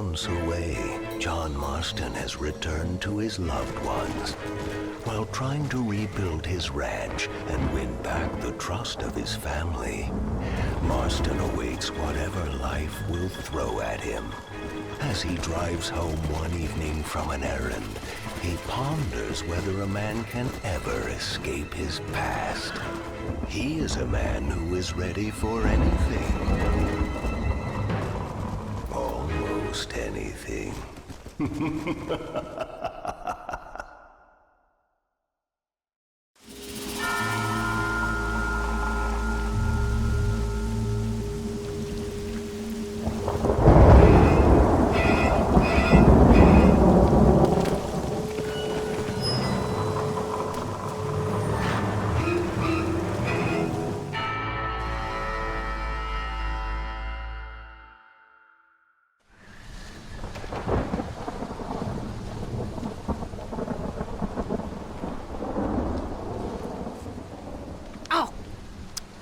months away, John Marston has returned to his loved ones. While trying to rebuild his ranch and win back the trust of his family, Marston awaits whatever life will throw at him. As he drives home one evening from an errand, he ponders whether a man can ever escape his past. He is a man who is ready for anything. Almost anything.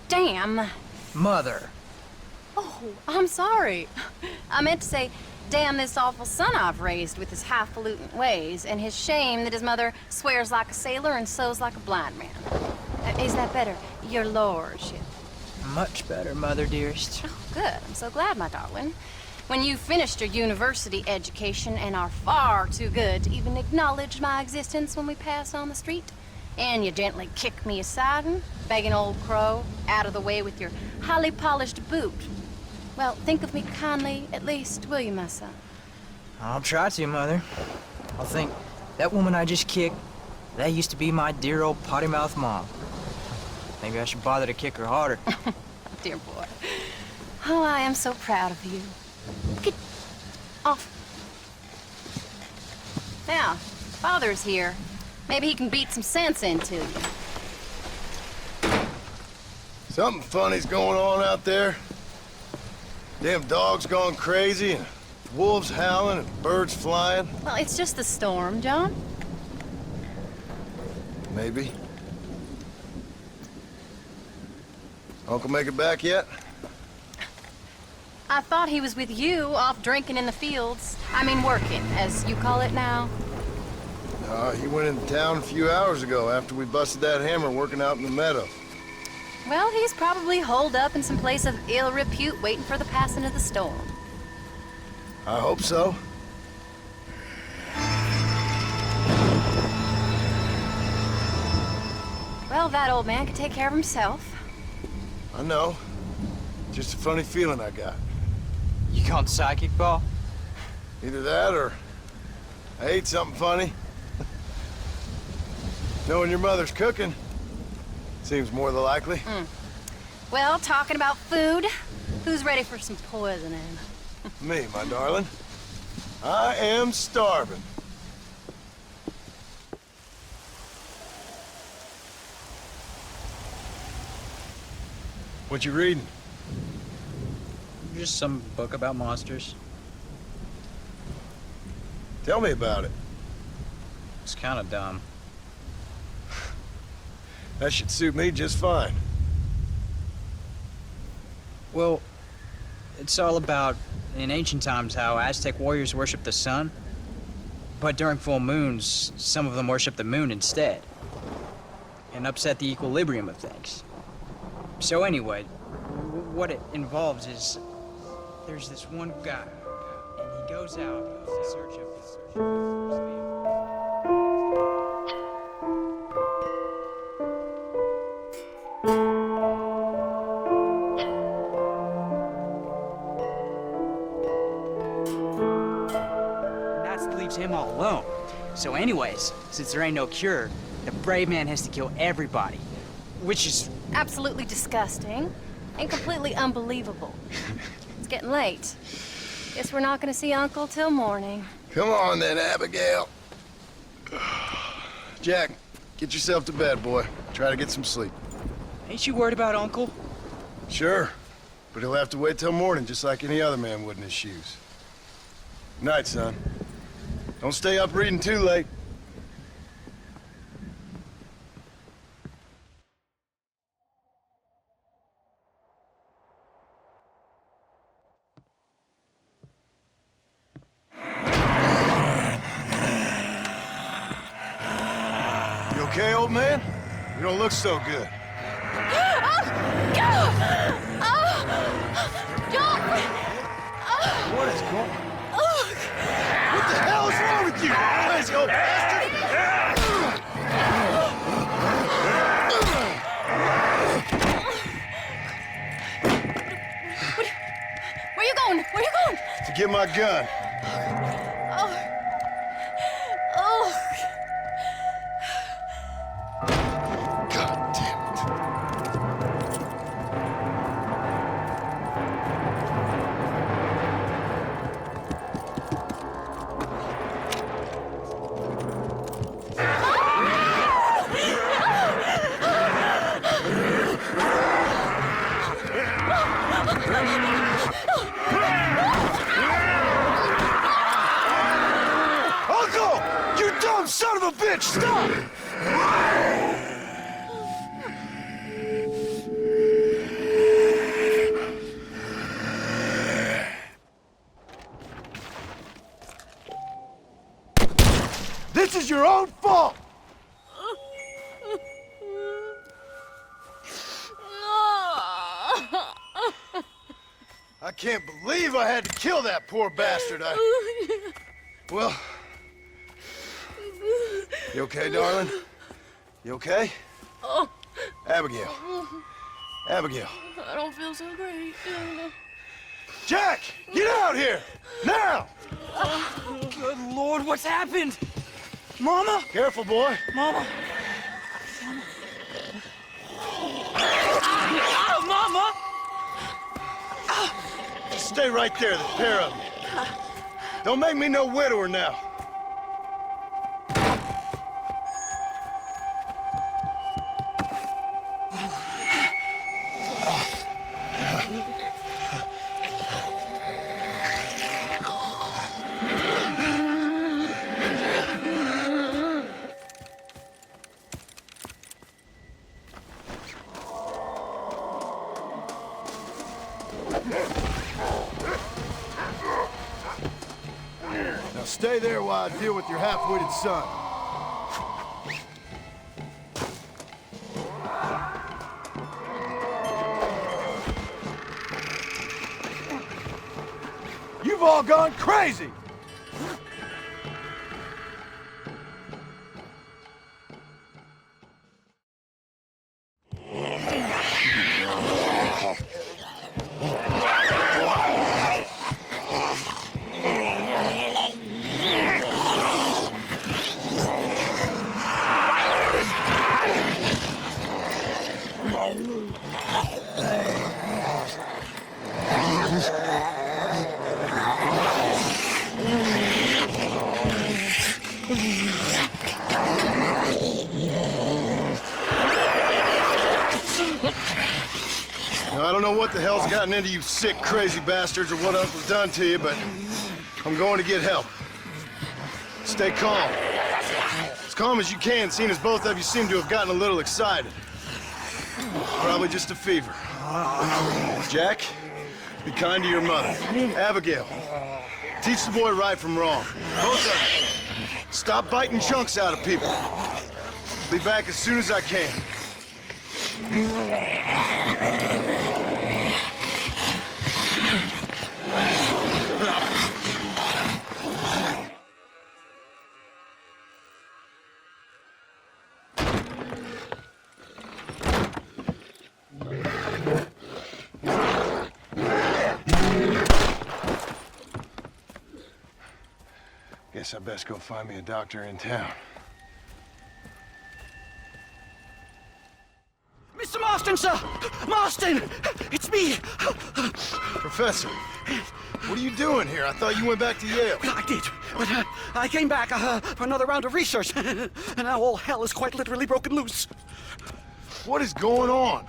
Damn. Mother. Oh, I'm sorry. I meant to say, damn this awful son I've raised with his highfalutin ways, and his shame that his mother swears like a sailor and sews like a blind man. Is that better, your lordship? Much better, Mother dearest. Oh, good. I'm so glad, my darling. When you've finished your university education and are far too good to even acknowledge my existence when we pass on the street, and you gently kick me aside and begging old crow out of the way with your highly polished boot. Well, think of me kindly, at least, will you, my son? I'll try to, Mother. I'll think, that woman I just kicked, that used to be my dear old potty-mouthed mom. Maybe I should bother to kick her harder. Dear boy. Oh, I am so proud of you. Get off. Now, Father's here. Maybe he can beat some sense into you. Something funny's going on out there. Damn dog's gone crazy, and wolves howling, and birds flying. Well, it's just the storm, John. Maybe. Uncle make it back yet? I thought he was with you, off drinking in the fields. I mean working, as you call it now. He went into town a few hours ago after we busted that hammer working out in the meadow. Well, he's probably holed up in some place of ill repute waiting for the passing of the storm. I hope so. Well, that old man can take care of himself. I know. Just a funny feeling I got. You gone psychic, Paul? Either that or I ate something funny. Knowing your mother's cooking seems more than likely. Well, talking about food, who's ready for some poisoning? Me, my darling. I am starving. What you reading? Just some book about monsters. Tell me about it. It's kind of dumb. That should suit me just fine. Well, it's all about, in ancient times, how Aztec warriors worshiped the sun. But during full moons, some of them worshiped the moon instead. And upset the equilibrium of things. So anyway, what it involves is, there's this one guy, and he goes out in search of his first meal. Him all alone. So anyways, since there ain't no cure, the brave man has to kill everybody, which is Absolutely disgusting and completely unbelievable. It's getting late. Guess we're not gonna see Uncle till morning. Come on then, Abigail. Jack, get yourself to bed, boy. Try to get some sleep. Ain't you worried about Uncle? Sure, but he'll have to wait till morning just like any other man would in his shoes. Night, son. Don't stay up reading too late. okay, old man? You don't look so good. What is going on? What the hell is wrong with you? Crazy old bastard! Where you going? Where you going? To get my gun. God damn it. Uncle! You dumb son of a bitch! Stop! This is your own fault! I can't believe I had to kill that poor bastard. Well... You okay, darling? You okay? Oh, Abigail. Abigail. I don't feel so great. Jack! Get out here! Now! Good Lord, what's happened? Mama? Careful, boy. Mama? Mama? Just stay right there, the pair of you. Don't make me no widower now. Now stay there while I deal with your half-witted son. You've all gone crazy! Now, I don't know what the hell's gotten into you sick, crazy bastards or what Uncle's done to you, but I'm going to get help. Stay calm. As calm as you can, seeing as both of you seem to have gotten a little excited. Probably just a fever. Jack, be kind to your mother. Abigail, teach the boy right from wrong. Both of you, stop biting chunks out of people. Be back as soon as I can. Guess I best go find me a doctor in town. Mr. Marston, sir! Marston! It's me! Professor, what are you doing here? I thought you went back to Yale. I did, but I came back for another round of research, and now all hell is quite literally broken loose. What is going on?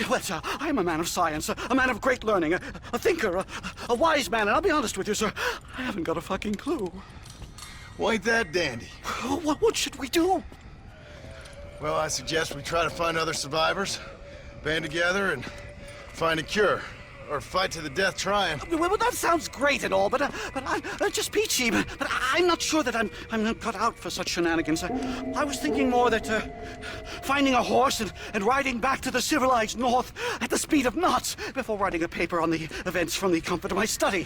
Well, sir, I am a man of science, a man of great learning, a thinker, a wise man, and I'll be honest with you, sir, I haven't got a fucking clue. Well, ain't that dandy? What should we do? Well, I suggest we try to find other survivors, band together, and find a cure. or fight to the death trying. Well, that sounds great and all, but just peachy. But I'm not sure that I'm not cut out for such shenanigans. I was thinking more that finding a horse and riding back to the civilized north at the speed of knots before writing a paper on the events from the comfort of my study.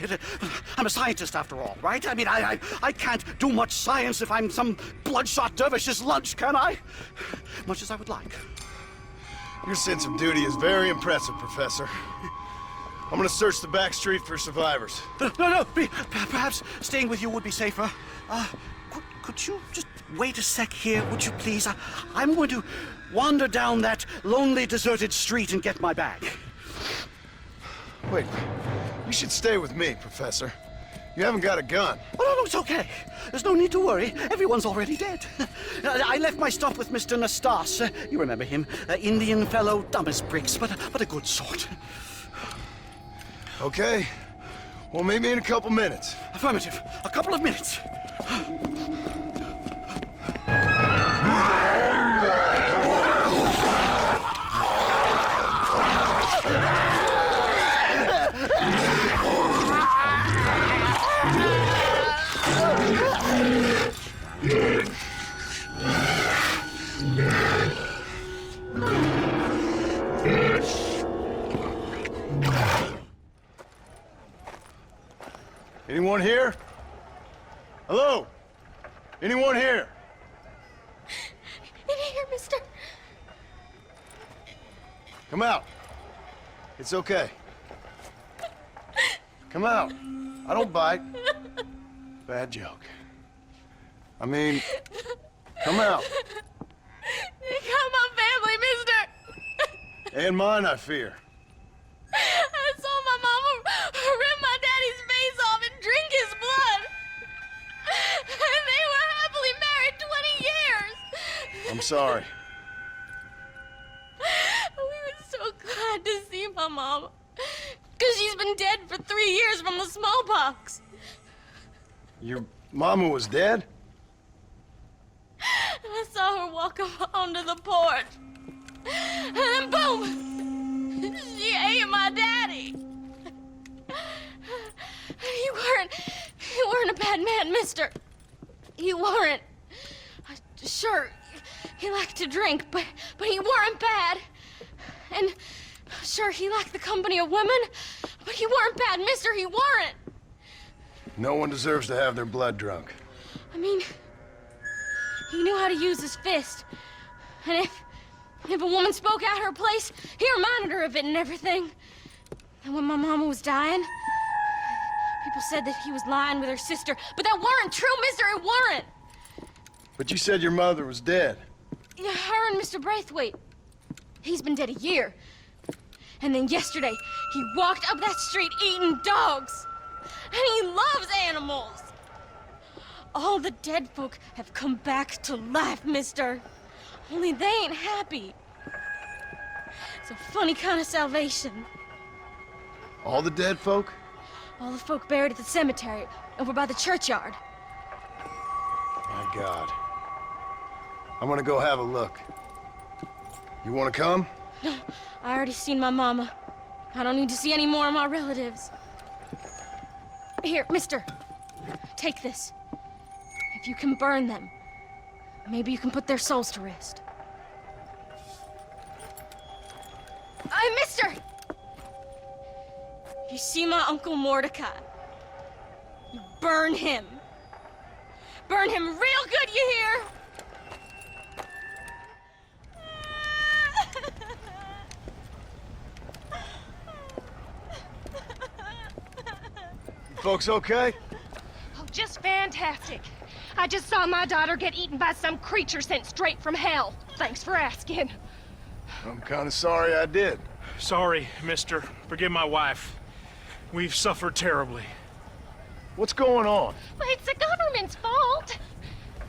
I'm a scientist after all, right? I mean, I can't do much science if I'm some bloodshot dervish's lunch, can I? Much as I would like. Your sense of duty is very impressive, Professor. I'm gonna search the back street for survivors. No, perhaps staying with you would be safer. Could you just wait a sec here, would you please? I'm going to wander down that lonely, deserted street and get my bag. Wait, you should stay with me, Professor. You haven't got a gun. Oh, no, it's okay. There's no need to worry. Everyone's already dead. I left my stuff with Mr. Nastas. You remember him. Indian fellow, dumb as bricks, but a good sort. Okay. Well, meet me in a couple minutes. Affirmative. A couple of minutes. Anyone here? Hello? Anyone here? In here, mister. Come out. It's okay. Come out. I don't bite. Bad joke. I mean, come out. You got my family, mister. And mine, I fear. I saw my mama rip my daddy's face off and drink his blood. And they were happily married 20 years. I'm sorry. We were so glad to see my mama. Because she's been dead for 3 years from the smallpox. Your mama was dead? I saw her walk up onto the porch. And then boom! She ate my daddy. You weren't a bad man, mister. You weren't. Sure, he liked to drink, but he weren't bad. And sure, he liked the company of women, but he weren't bad, mister, he weren't. No one deserves to have their blood drunk. I mean, he knew how to use his fist. And if a woman spoke out her place, he reminded her of it and everything. And when my mama was dying, people said that he was lying with her sister, but that weren't true, mister, it weren't. But you said your mother was dead. Yeah, her and Mr. Braithwaite. He's been dead a year. And then yesterday, he walked up that street eating dogs. And he loves animals. All the dead folk have come back to life, mister. Only they ain't happy. It's a funny kind of salvation. All the dead folk? All the folk buried at the cemetery, over by the churchyard. My God. I'm gonna go have a look. You wanna come? No, I already seen my mama. I don't need to see any more of my relatives. Here, mister. Take this. If you can burn them, maybe you can put their souls to rest. Mister! You see my Uncle Mordecai? You burn him. Burn him real good, you hear? Folks okay? Oh, just fantastic. I just saw my daughter get eaten by some creature sent straight from hell. Thanks for asking. I'm kind of sorry I did. Sorry, mister. Forgive my wife. We've suffered terribly. What's going on? Well, it's the government's fault.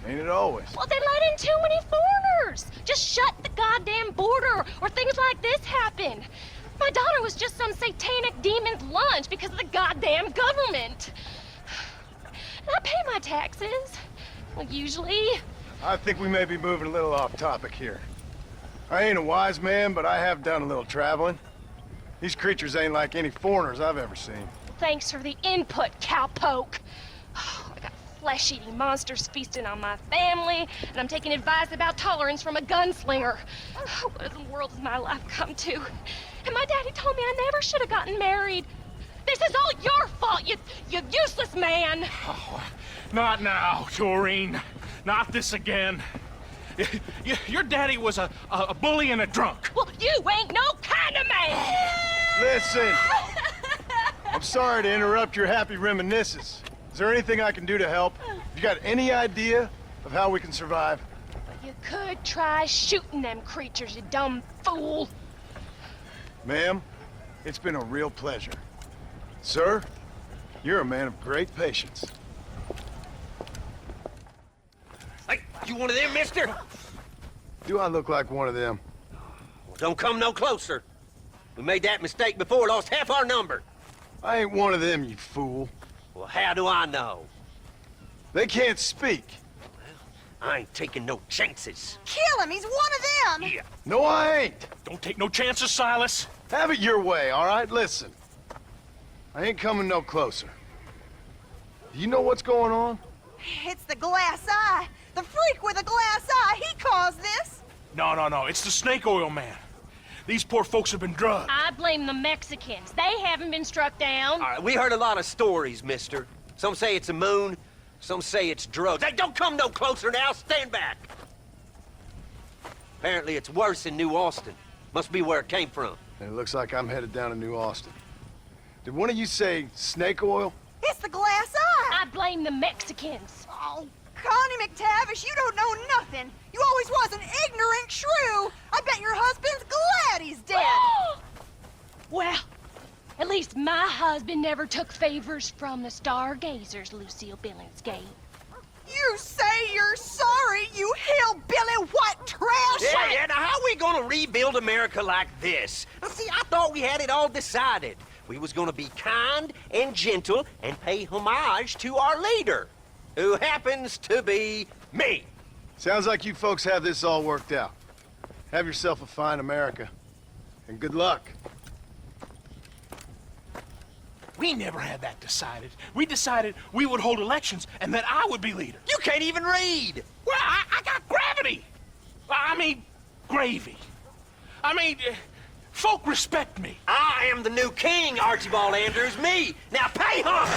Ain't it always? Well, they let in too many foreigners. Just shut the goddamn border, or things like this happen. My daughter was just some satanic demon's lunch because of the goddamn government. And I pay my taxes. Well, usually. I think we may be moving a little off topic here. I ain't a wise man, but I have done a little traveling. These creatures ain't like any foreigners I've ever seen. Thanks for the input, cowpoke. I got flesh-eating monsters feasting on my family, and I'm taking advice about tolerance from a gunslinger. What in the world has my life come to? And my daddy told me I never should have gotten married. This is all your fault, you useless man! Oh, not now, Doreen. Not this again. Your daddy was a bully and a drunk. Well, you ain't no kind of man! Listen! I'm sorry to interrupt your happy reminiscences. Is there anything I can do to help? You got any idea of how we can survive? You could try shooting them creatures, you dumb fool. Ma'am, it's been a real pleasure. Sir, you're a man of great patience. Hey, you one of them, mister? Do I look like one of them? Well, don't come no closer. We made that mistake before, lost half our number. I ain't one of them, you fool. Well, how do I know? They can't speak. I ain't taking no chances. Kill him! He's one of them! Yeah. No, I ain't. Don't take no chances, Silas. Have it your way, all right? Listen. I ain't coming no closer. Do you know what's going on? It's the glass eye. The freak with the glass eye. He caused this. No. It's the snake oil man. These poor folks have been drugged. I blame the Mexicans. They haven't been struck down. All right, we heard a lot of stories, mister. Some say it's a moon, some say it's drugs. Hey, don't come no closer now, stand back. Apparently it's worse in New Austin. Must be where it came from. And it looks like I'm headed down to New Austin. Did one of you say snake oil? It's the glass eye. I blame the Mexicans. Oh, Connie McTavish, you don't know nothing. You always was an ignorant shrew. I bet your husband's glad he's dead. Well, at least my husband never took favors from the stargazers, Lucille Billingsgate. You say you're sorry, you hillbilly white trash! Yeah, now how we gonna rebuild America like this? Now, see, I thought we had it all decided. We was gonna be kind and gentle and pay homage to our leader, who happens to be me. Sounds like you folks have this all worked out. Have yourself a fine America, and good luck. We never had that decided. We decided we would hold elections and that I would be leader. You can't even read. Well, I got gravity. I mean, gravy. I mean, folk respect me. I am the new king, Archibald Andrews, me. Now pay homage.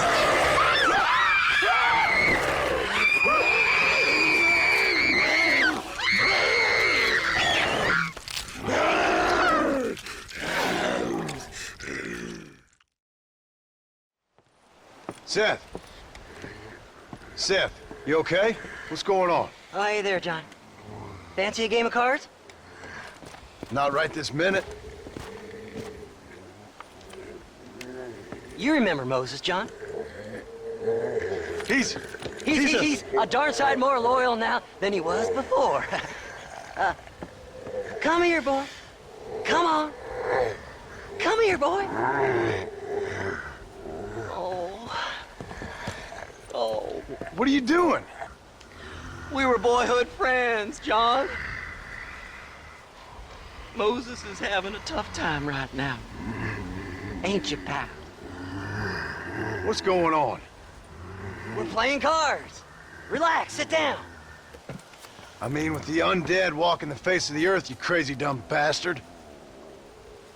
Seth, you okay? What's going on? Oh, hey there, John. Fancy a game of cards? Not right this minute. You remember Moses, John? He's a darn sight more loyal now than he was before. Come here, boy. Come on. Come here, boy. Oh. What are you doing? We were boyhood friends, John. Moses is having a tough time right now. Ain't you, pal? What's going on? We're playing cards. Relax, sit down. I mean, with the undead walking the face of the earth, you crazy dumb bastard.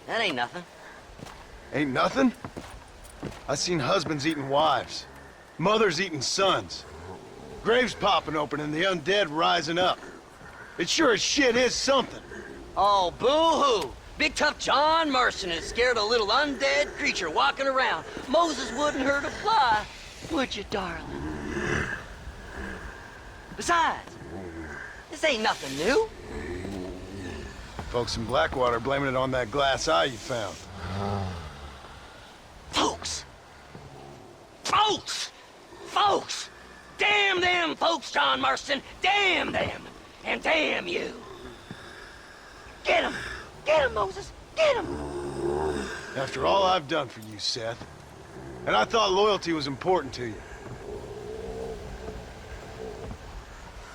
That ain't nothing. Ain't nothing? I seen husbands eating wives, mothers eating sons, graves popping open and the undead rising up. It sure as shit is something. Oh, boo-hoo. Big tough John Marston is scared of a little undead creature walking around. Moses wouldn't hurt a fly, would you, darling? Besides, this ain't nothing new. Folks in Blackwater blaming it on that glass eye you found. Folks! Folks! Folks! Damn them folks, John Marston! Damn them! And damn you! Get him! Get him, Moses! Get him! After all I've done for you, Seth. And I thought loyalty was important to you.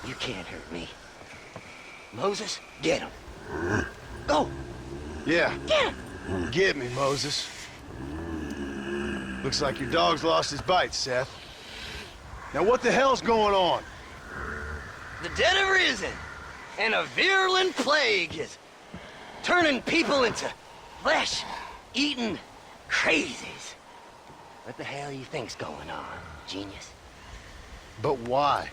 You can't hurt me. Moses, get him. Go! Yeah. Get him! Get me, Moses. Looks like your dog's lost his bite, Seth. Now what the hell's going on? The dead have risen, and a virulent plague is turning people into flesh-eating crazies. What the hell you think's going on, genius? But why?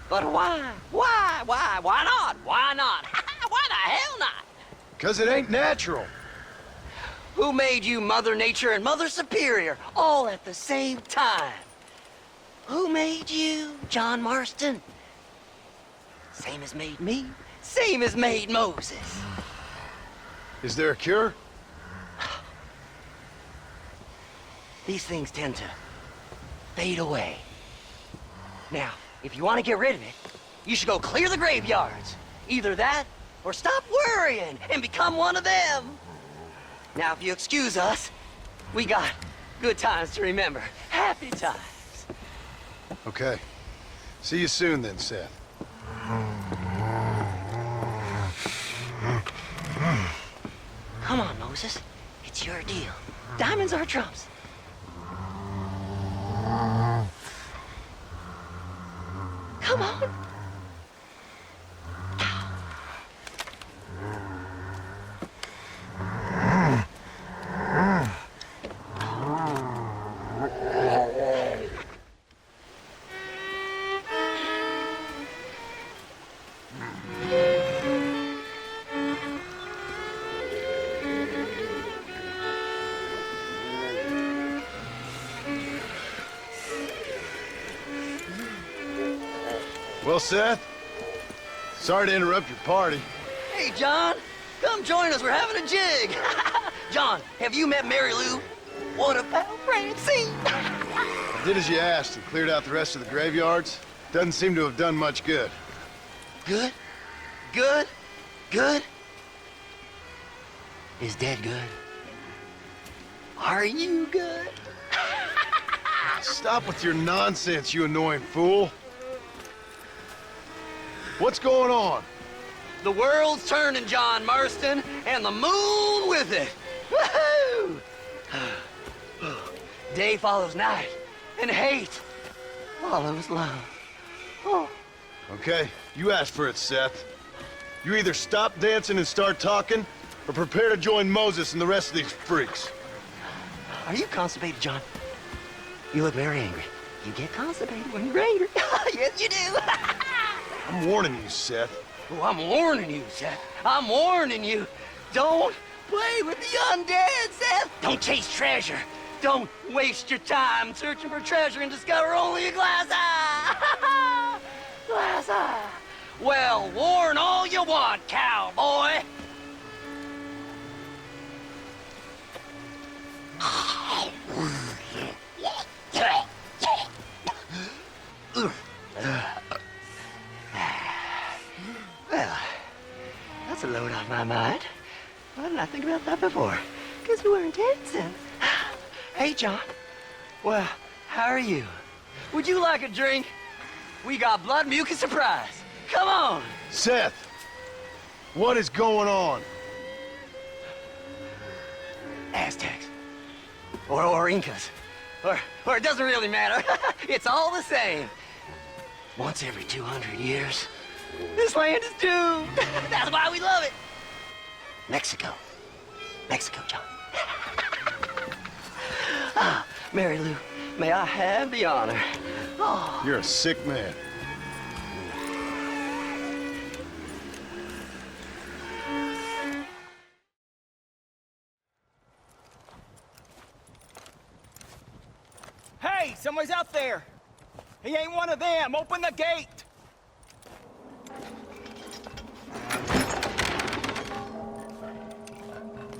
But why? Why not? Why not? Why the hell not? 'Cause it ain't natural. Who made you Mother Nature and Mother Superior all at the same time? Who made you, John Marston? Same as made me, same as made Moses. Is there a cure? These things tend to fade away. Now, if you want to get rid of it, you should go clear the graveyards. Either that, or stop worrying and become one of them. Now, if you excuse us, we got good times to remember. Happy times. Okay. See you soon then, Seth. Come on, Moses. It's your deal. Diamonds are trumps. Come on. Well, Seth, sorry to interrupt your party. Hey, John. Come join us. We're having a jig. John, have you met Mary Lou? What about Francine? I did as you asked and cleared out the rest of the graveyards. Doesn't seem to have done much good. Good? Good? Good? Is Dad good? Are you good? Stop with your nonsense, you annoying fool. What's going on? The world's turning, John Marston, and the moon with it. Woohoo! Day follows night, and hate follows love. Oh. Okay, you asked for it, Seth. You either stop dancing and start talking, or prepare to join Moses and the rest of these freaks. Are you constipated, John? You look very angry. You get constipated when you're angry. Yes, you do. I'm warning you, Seth. Oh, I'm warning you, Seth. I'm warning you. Don't play with the undead, Seth. Don't chase treasure. Don't waste your time searching for treasure and discover only a glass eye. Glass eye. Well, warn all you want, cowboy. Well, that's a load off my mind. Why didn't I think about that before? Because we weren't dancing. Hey, John. Well, how are you? Would you like a drink? We got blood mucus surprise. Come on. Seth, what is going on? Aztecs. Or Incas. Or it doesn't really matter. It's all the same. Once every 200 years, this land is doomed. That's why we love it. Mexico. Mexico, John. Ah, Mary Lou, may I have the honor? Oh. You're a sick man. Hey, someone's out there. He ain't one of them. Open the gate.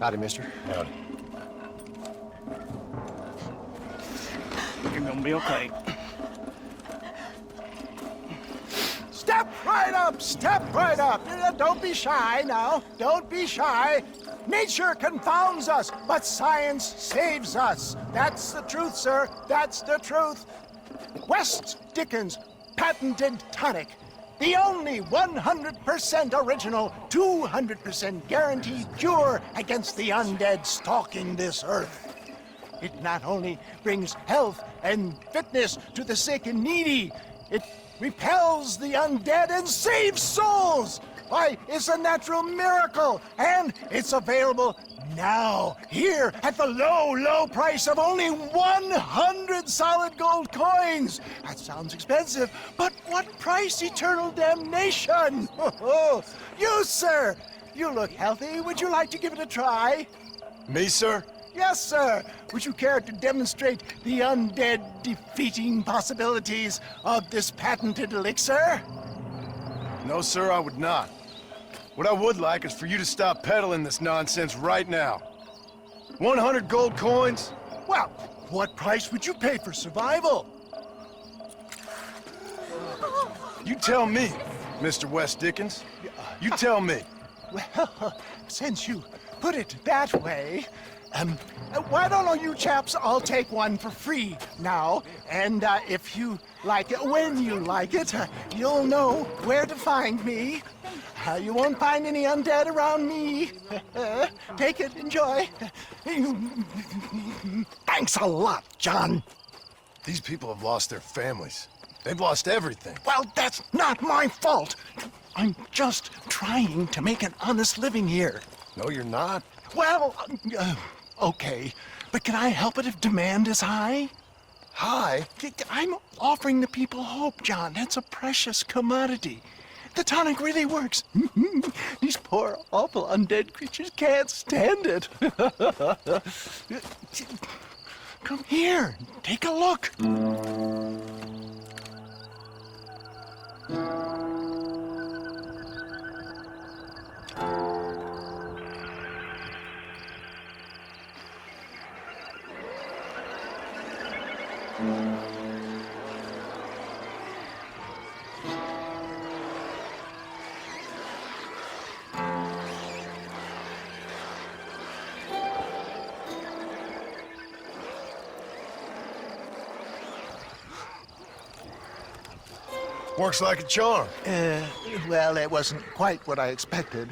Howdy, mister. Howdy. You're gonna be okay. Step right up, step right up. Don't be shy now, don't be shy. Nature confounds us, but science saves us. That's the truth, sir, that's the truth. West Dickens' patented tonic The only 100% original, 200% guaranteed cure against the undead stalking this earth. It not only brings health and fitness to the sick and needy, it repels the undead and saves souls. Why, it's a natural miracle, and it's available now, here, at the low, low price of only 100 solid gold coins. That sounds expensive, but what price? Eternal damnation. You, sir, you look healthy. Would you like to give it a try? Me, sir? Yes, sir. Would you care to demonstrate the undead defeating possibilities of this patented elixir? No, sir, I would not. What I would like is for you to stop peddling this nonsense right now. 100 gold coins? Well, what price would you pay for survival? You tell me, Mr. West Dickens. You tell me. Well, since you put it that way, why don't all you chaps all take one for free now? And if you like it, when you like it, you'll know where to find me. You won't find any undead around me. Take it, enjoy. Thanks a lot, John. These people have lost their families. They've lost everything. Well, that's not my fault. I'm just trying to make an honest living here. No, you're not. Well, okay. But can I help it if demand is high? High? I'm offering the people hope, John. That's a precious commodity. The tonic really works. These poor, awful undead creatures can't stand it. Come here, take a look. Works like a charm. Well, it wasn't quite what I expected.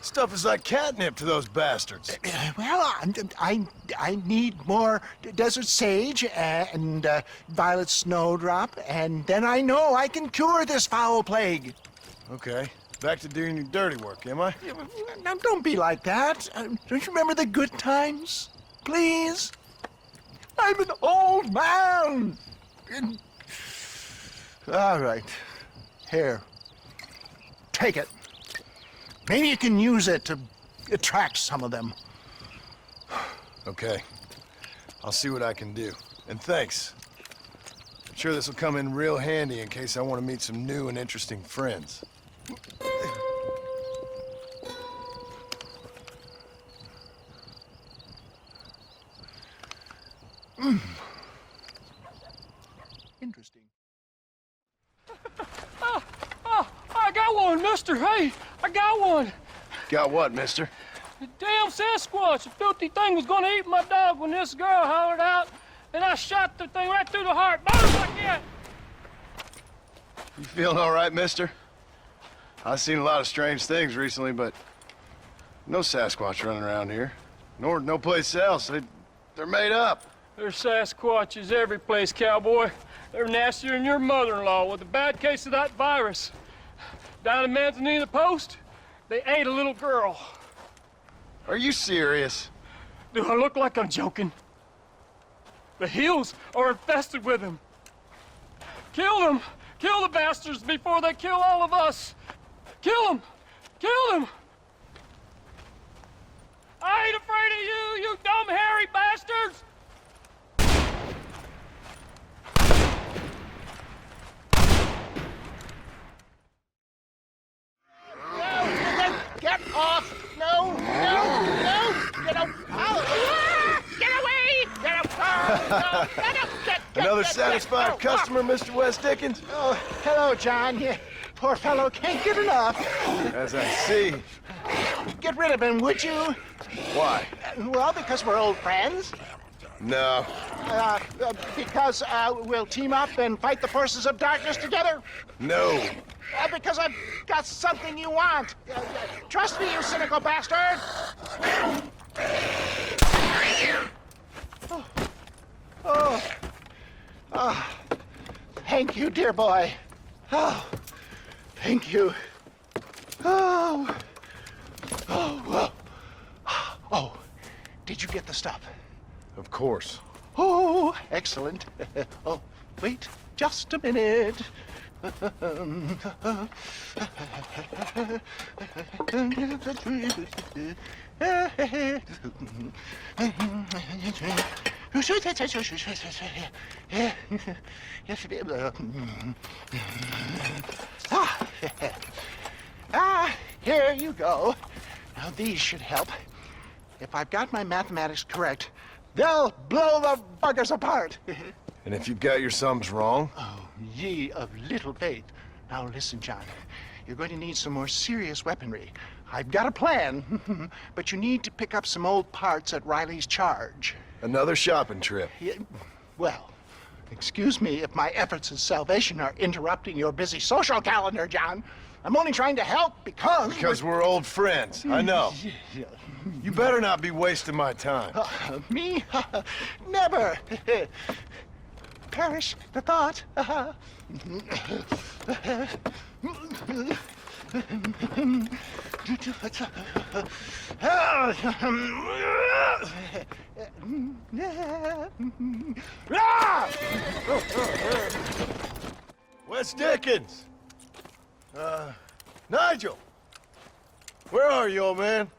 Stuff is like catnip to those bastards. Well, I need more desert sage and violet snowdrop, and then I know I can cure this foul plague. Okay, back to doing your dirty work, am I? Now, don't be like that. Don't you remember the good times? Please? I'm an old man. All right. Here. Take it. Maybe you can use it to attract some of them. Okay. I'll see what I can do. And thanks. I'm sure this will come in real handy in case I want to meet some new and interesting friends. Interesting. I got one, mister. Hey, I got one. Got what, mister? The damn Sasquatch. The filthy thing was gonna eat my dog when this girl hollered out, and I shot the thing right through the heart. Boom, like that. You feeling all right, mister? I've seen a lot of strange things recently, but no Sasquatch running around here. Nor no place else. They're made up. There's Sasquatches every place, cowboy. They're nastier than your mother-in-law with a bad case of that virus. Down in Manzanita Post, they ate a little girl. Are you serious? Do I look like I'm joking? The hills are infested with them. Kill them! Kill the bastards before they kill all of us! Kill them! Kill them! I ain't afraid of you, you dumb hairy bastards! Get off! No! Get off! Oh. Get away! Get up! Get up! Another satisfied customer, Mr. West Dickens? Oh, hello, John. You poor fellow can't get enough. As I see. Get rid of him, would you? Why? Well, because we're old friends. No. Because we'll team up and fight the forces of darkness together? No. Because I've got something you want. Trust me, you cynical bastard! Oh. Thank you, dear boy. Oh, thank you. Oh. Oh, did you get the stuff? Of course. Oh, excellent. Oh, wait just a minute. Here you go. Now these should help. If I've got my mathematics correct, they'll blow the buggers apart. And if you've got your sums wrong? Oh, ye of little faith. Now listen, John. You're going to need some more serious weaponry. I've got a plan, but you need to pick up some old parts at Riley's charge. Another shopping trip. Yeah, well, excuse me if my efforts at salvation are interrupting your busy social calendar, John. I'm only trying to help because... Because we're old friends, I know. You better not be wasting my time. Me? Never. Perish the thought. Wes Dickens! Nigel! Where are you, old man?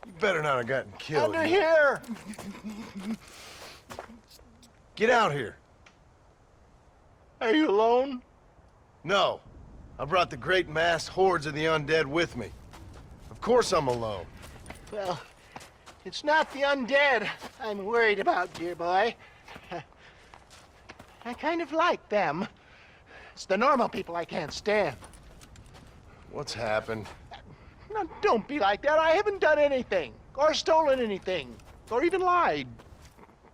You better not have gotten killed. Under here! Get out here. Are you alone? No. I brought the great mass hordes of the undead with me. Of course I'm alone. Well, it's not the undead I'm worried about, dear boy. I kind of like them. It's the normal people I can't stand. What's happened? Now, don't be like that. I haven't done anything, or stolen anything, or even lied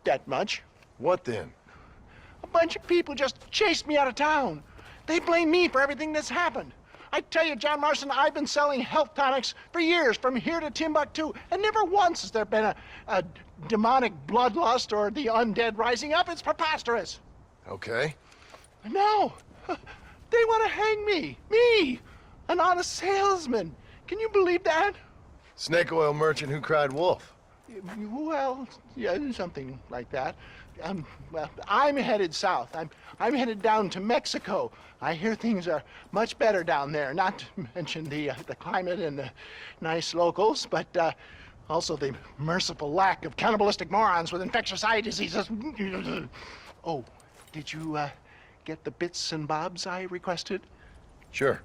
that much. What then? A bunch of people just chased me out of town. They blame me for everything that's happened. I tell you, John Marston, I've been selling health tonics for years, from here to Timbuktu, and never once has there been a demonic bloodlust or the undead rising up. It's preposterous. Okay. No, they want to hang me. Me, an honest salesman. Can you believe that? Snake oil merchant who cried wolf. Well, yeah, something like that. Well, I'm headed south. I'm headed down to Mexico. I hear things are much better down there. Not to mention the climate and the nice locals, but also the merciful lack of cannibalistic morons with infectious eye diseases. Oh, did you get the bits and bobs I requested? Sure.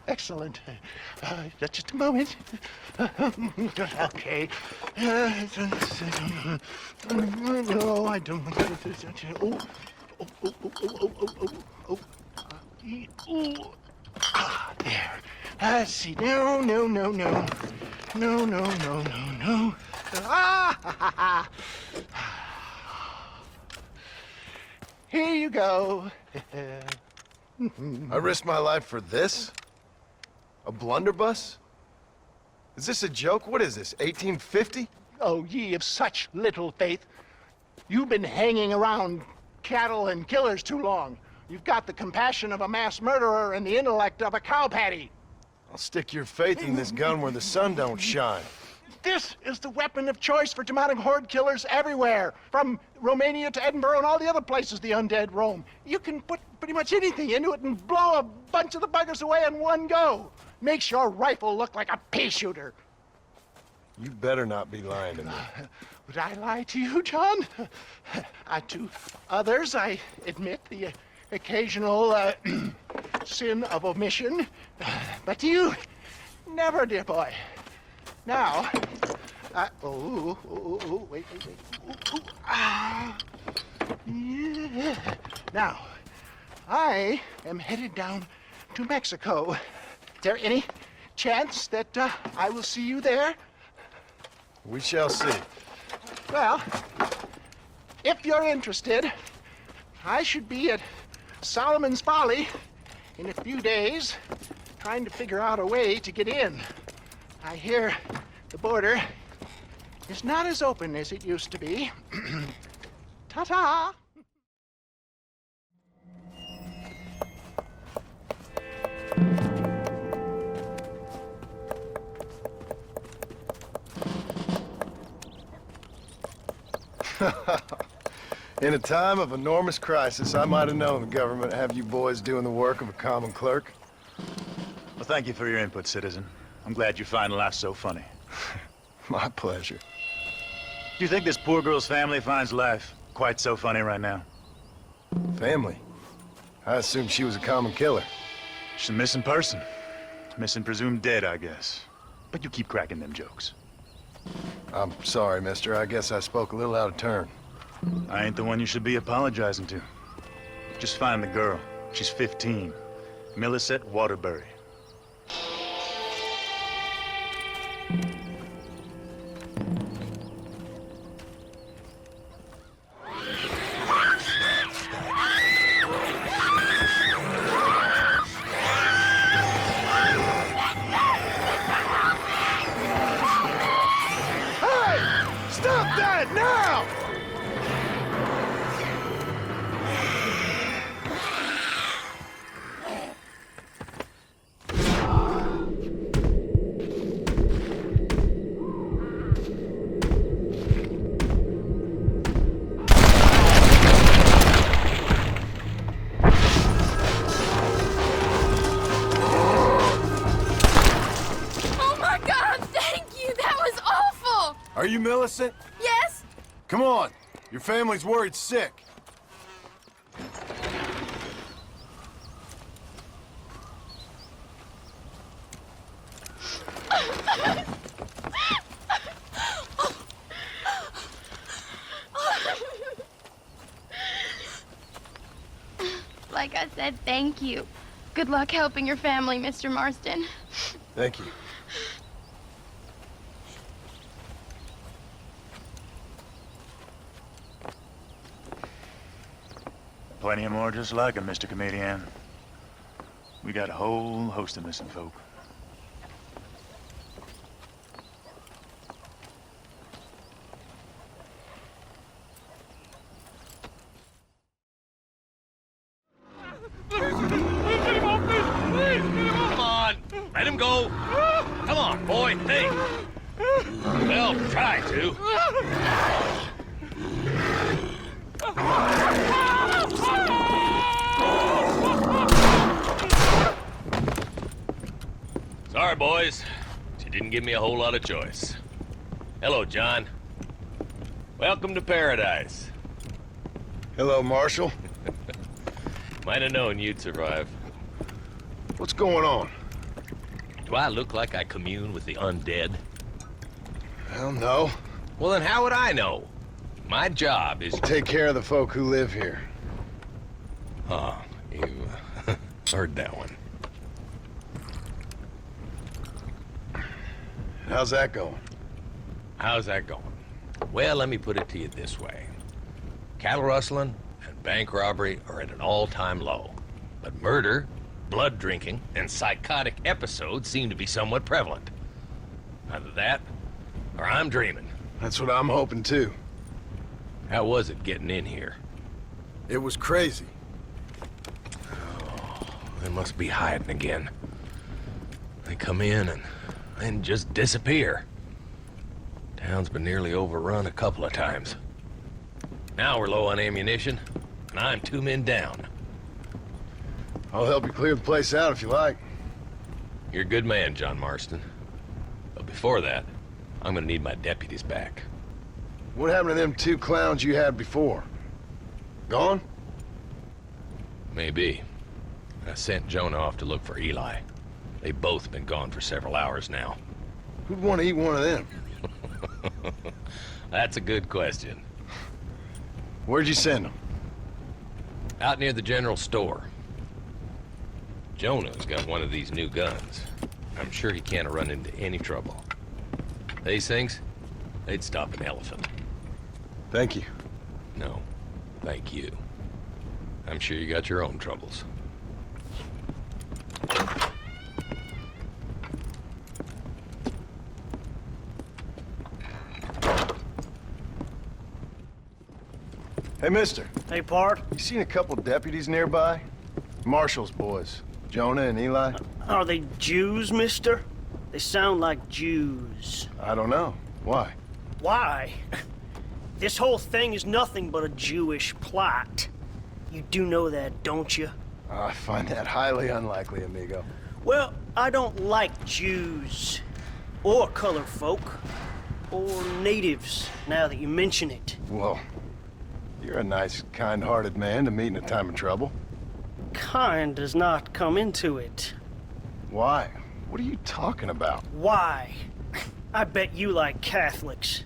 Excellent. Just a moment. Okay. No, I don't. There. Let's see. No. Here you go. I risked my life for this? A blunderbuss? Is this a joke? What is this, 1850? Oh, ye of such little faith. You've been hanging around cattle and killers too long. You've got the compassion of a mass murderer and the intellect of a cow patty. I'll stick your faith in this gun where the sun don't shine. This is the weapon of choice for demonic horde killers everywhere, from Romania to Edinburgh and all the other places the undead roam. You can put pretty much anything into it and blow a bunch of the buggers away in one go. Makes your rifle look like a pea shooter. You better not be lying to me. Would I lie to you, John? To others, I admit the occasional sin of omission. But to you, never, dear boy. Now, wait. Yeah. Now, I am headed down to Mexico. Is there any chance that I will see you there? We shall see. Well, if you're interested, I should be at Solomon's Folly in a few days, trying to figure out a way to get in. I hear the border is not as open as it used to be. Ta-ta! In a time of enormous crisis, I might have known the government would have you boys doing the work of a common clerk. Well, thank you for your input, citizen. I'm glad you find life so funny. My pleasure. Do you think this poor girl's family finds life quite so funny right now? Family? I assumed she was a common killer. She's a missing person. Missing presumed dead, I guess. But you keep cracking them jokes. I'm sorry, mister. I guess I spoke a little out of turn. I ain't the one you should be apologizing to. Just find the girl. She's 15. Millicent Waterbury. Stop that now! Oh my God, thank you! That was awful! Are you Millicent? Yes? Come on. Your family's worried sick. Like I said, thank you. Good luck helping your family, Mr. Marston. Thank you. Plenty of more just like him, Mr. Comedian. We got a whole host of missing folk. Come on, let him go. Come on, boy, think. Well, try to. Sorry, boys. She didn't give me a whole lot of choice. Hello, John. Welcome to paradise. Hello, Marshal. Might have known you'd survive. What's going on? Do I look like I commune with the undead? Hell no. Well, then how would I know? My job is... Take care of the folk who live here. Huh. You heard that one. How's that going? How's that going? Well, let me put it to you this way. Cattle rustling and bank robbery are at an all-time low. But murder, blood drinking, and psychotic episodes seem to be somewhat prevalent. Either that, or I'm dreaming. That's what I'm hoping too. How was it getting in here? It was crazy. Oh, they must be hiding again. They come in and just disappear. Town's been nearly overrun a couple of times. Now we're low on ammunition, and I'm 2 men down. I'll help you clear the place out if you like. You're a good man, John Marston. But before that, I'm gonna need my deputies back. What happened to them 2 clowns you had before? Gone? Maybe. I sent Jonah off to look for Eli. They've both been gone for several hours now. Who'd want to eat one of them? That's a good question. Where'd you send them? Out near the general store. Jonah's got one of these new guns. I'm sure he can't run into any trouble. These things, they'd stop an elephant. Thank you. No, thank you. I'm sure you got your own troubles. Hey, mister. Hey, Pard. You seen a couple deputies nearby? Marshall's boys, Jonah and Eli. Are they Jews, mister? They sound like Jews. I don't know. Why? Why? This whole thing is nothing but a Jewish plot. You do know that, don't you? I find that highly unlikely, amigo. Well, I don't like Jews. Or colored folk. Or natives, now that you mention it. Well, you're a nice, kind-hearted man to meet in a time of trouble. Kind does not come into it. Why? What are you talking about? Why? I bet you like Catholics.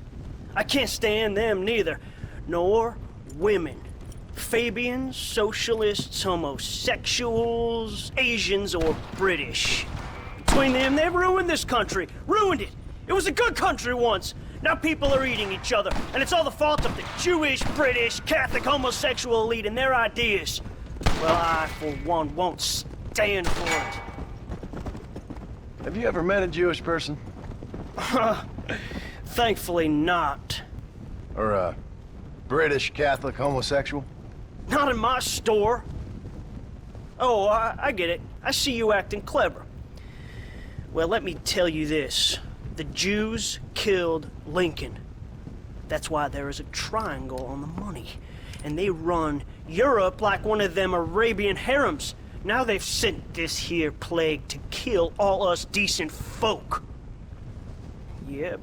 I can't stand them neither. Nor women. Fabians, socialists, homosexuals, Asians, or British. Between them, they've ruined this country. Ruined it. It was a good country once. Now people are eating each other, and it's all the fault of the Jewish, British, Catholic, homosexual elite and their ideas. Well, I, for one, won't stand for it. Have you ever met a Jewish person? Thankfully not. Or a British Catholic homosexual? Not in my store. Oh, I get it. I see you acting clever. Well, let me tell you this. The Jews killed Lincoln. That's why there is a triangle on the money. And they run Europe like one of them Arabian harems. Now they've sent this here plague to kill all us decent folk. Yep.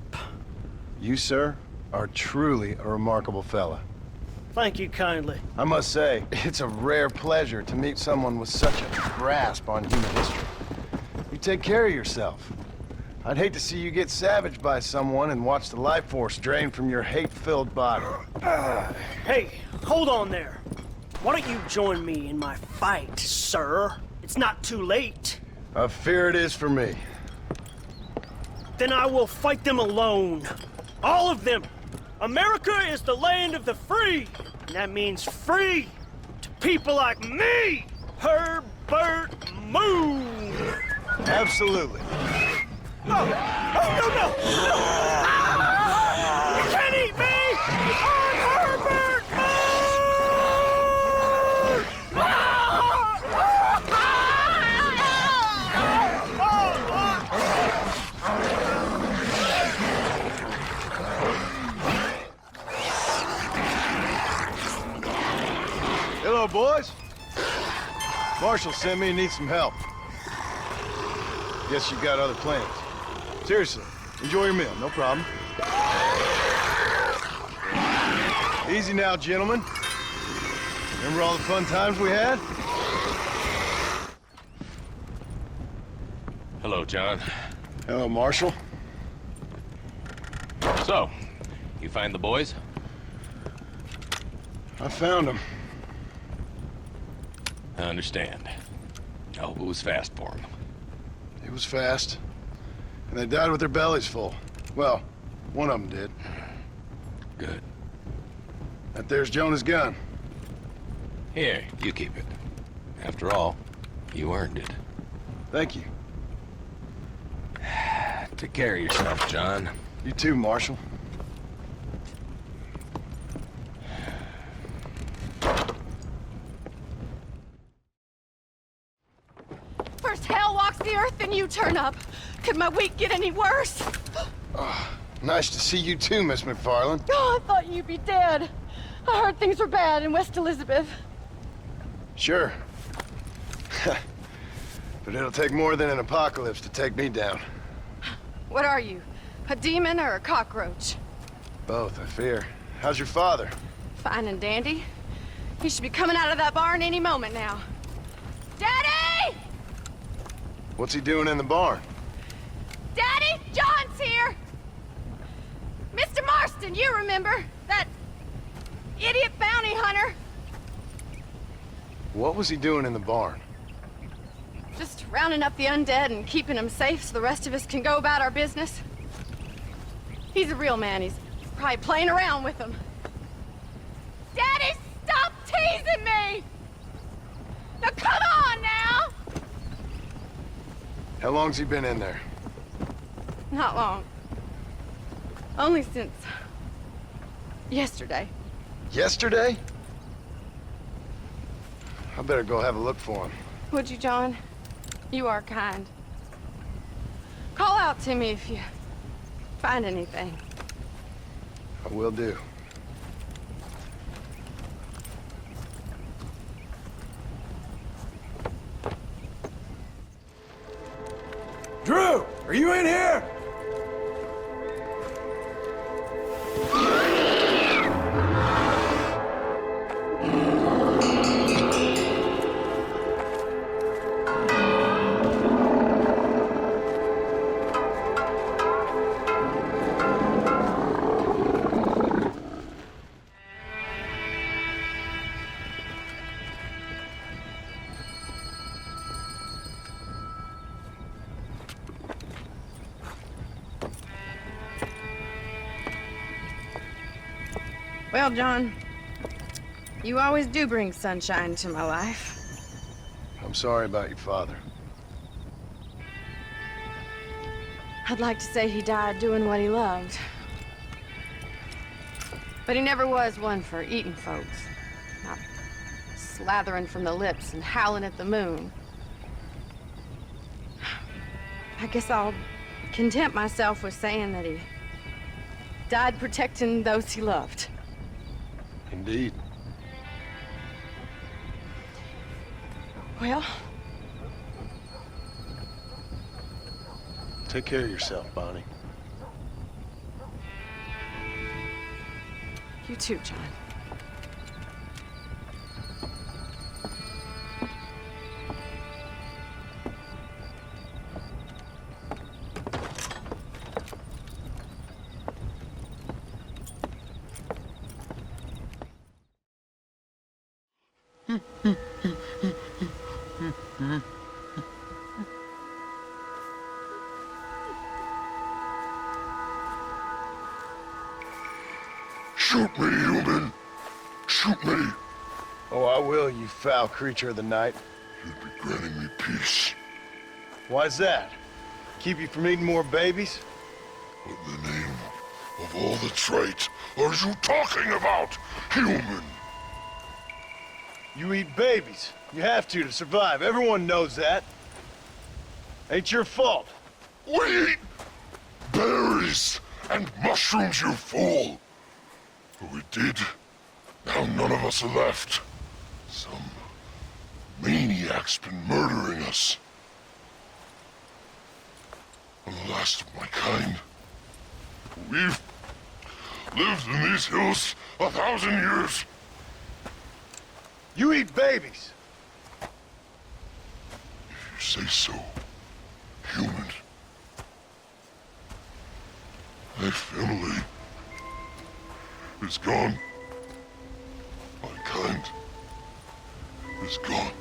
You, sir, are truly a remarkable fella. Thank you kindly. I must say, it's a rare pleasure to meet someone with such a grasp on human history. You take care of yourself. I'd hate to see you get savaged by someone and watch the life force drain from your hate-filled body. Hey, hold on there. Why don't you join me in my fight, sir? It's not too late. I fear it is for me. Then I will fight them alone. All of them. America is the land of the free. And that means free to people like me, Herbert Moon. Absolutely. No! Oh, no, no! No! Ah! You can't eat me! I'm Herbert Hello, boys. Marshall sent me and needs some help. Guess you've got other plans. Seriously, enjoy your meal, no problem. Easy now, gentlemen. Remember all the fun times we had? Hello, John. Hello, Marshall. So, you find the boys? I found them. I understand. I hope it was fast for them. It was fast. And they died with their bellies full. Well, one of them did. Good. That there's Jonah's gun. Here, you keep it. After all, you earned it. Thank you. Take care of yourself, John. You too, Marshall. First hell walks the earth, then you turn up. Could my week get any worse? Nice to see you too, Miss McFarland. Oh, I thought you'd be dead. I heard things were bad in West Elizabeth. Sure. But it'll take more than an apocalypse to take me down. What are you? A demon or a cockroach? Both, I fear. How's your father? Fine and dandy. He should be coming out of that barn any moment now. Daddy! What's he doing in the barn? Daddy, John's here! Mr. Marston, you remember? That idiot bounty hunter. What was he doing in the barn? Just rounding up the undead and keeping them safe so the rest of us can go about our business. He's a real man. He's Probably playing around with them. Daddy, stop teasing me! Now come on now! How long's he been in there? Not long. Only since yesterday. Yesterday? I better go have a look for him. Would you, John? You are kind. Call out to me if you find anything. I will do. Drew, are you in here? Well, John, you always do bring sunshine to my life. I'm sorry about your father. I'd like to say he died doing what he loved. But he never was one for eating folks. Not slathering from the lips and howling at the moon. I guess I'll content myself with saying that he died protecting those he loved. Indeed. Well, take care of yourself, Bonnie. you too, John. Shoot me, human! Shoot me! Oh, I will, you foul creature of the night. You'd be granting me peace. Why's that? Keep you from eating more babies? What in the name of all that's right are you talking about, human? You eat babies. You have to survive. Everyone knows that. Ain't your fault. We eat berries and mushrooms, you fool! But we did. Now none of us are left. Some maniac's been murdering us. I'm the last of my kind. We've lived in these hills 1,000 years. You eat babies. If you say so, human. My family is gone. My kind is gone.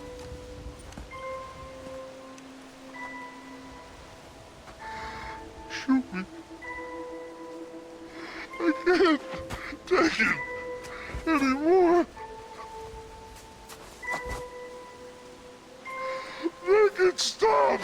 Shoot me. I can't take it anymore. Make it stop.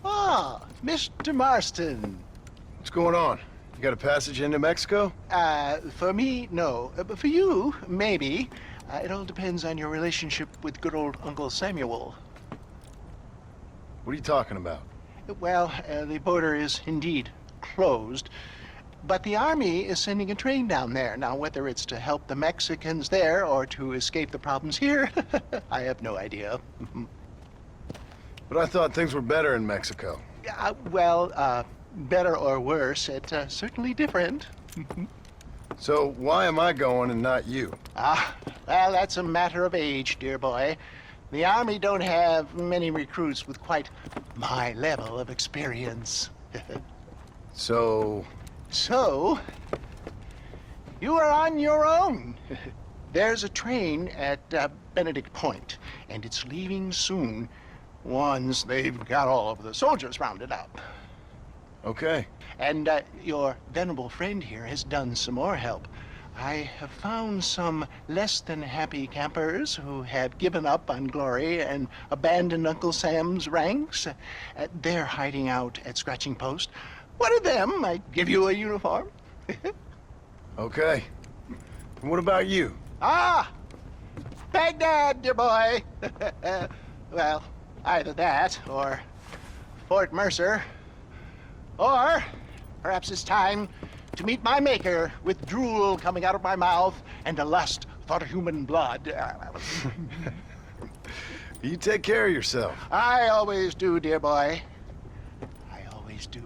Ah, Mr. Marston. What's going on? You got a passage into Mexico? For me, no. But for you, maybe. It all depends on your relationship with good old Uncle Samuel. What are you talking about? Well, the border is indeed closed, but the army is sending a train down there. Now, whether it's to help the Mexicans there or to escape the problems here, I have no idea. But I thought things were better in Mexico. Better or worse, it's certainly different. So why am I going and not you? Well, that's a matter of age, dear boy. The Army don't have many recruits with quite my level of experience. So, you are on your own. There's a train at Benedict Point, and it's leaving soon once they've got all of the soldiers rounded up. okay. And your venerable friend here has done some more help. I have found some less than happy campers who have given up on glory and abandoned Uncle Sam's ranks. They're hiding out at Scratching Post. One of them might give you a uniform. Okay. And what about you? Ah! Baghdad, dear boy. Well, either that or Fort Mercer. Or perhaps it's time to meet my maker with drool coming out of my mouth and a lust for human blood. You take care of yourself. I always do, dear boy. I always do.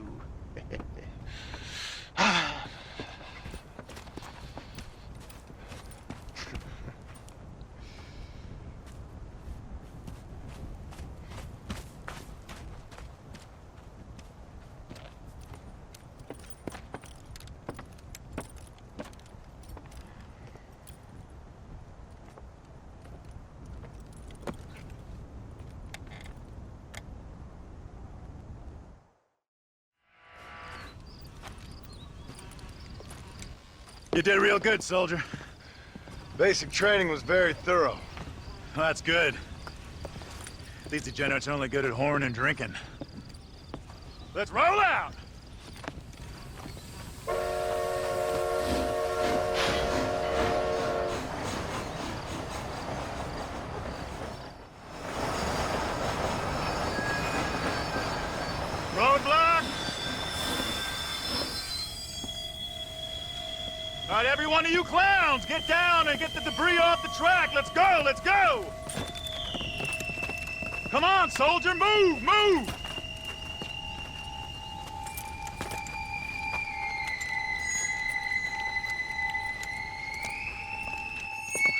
You did real good, soldier. Basic training was very thorough. Well, that's good. These degenerates are only good at whoring and drinking. Let's roll out! Roadblock! All right, every one of you clowns, get down and get the debris off the track. Let's go, let's go! Come on, soldier, move, move!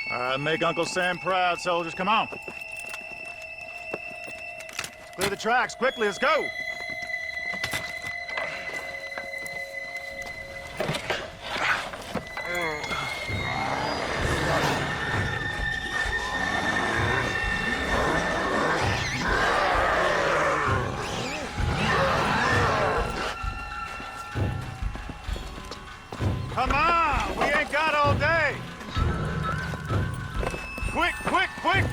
All right, make Uncle Sam proud, soldiers, come on. Clear the tracks, quickly, let's go! Come on! We ain't got all day! Quick, quick, quick!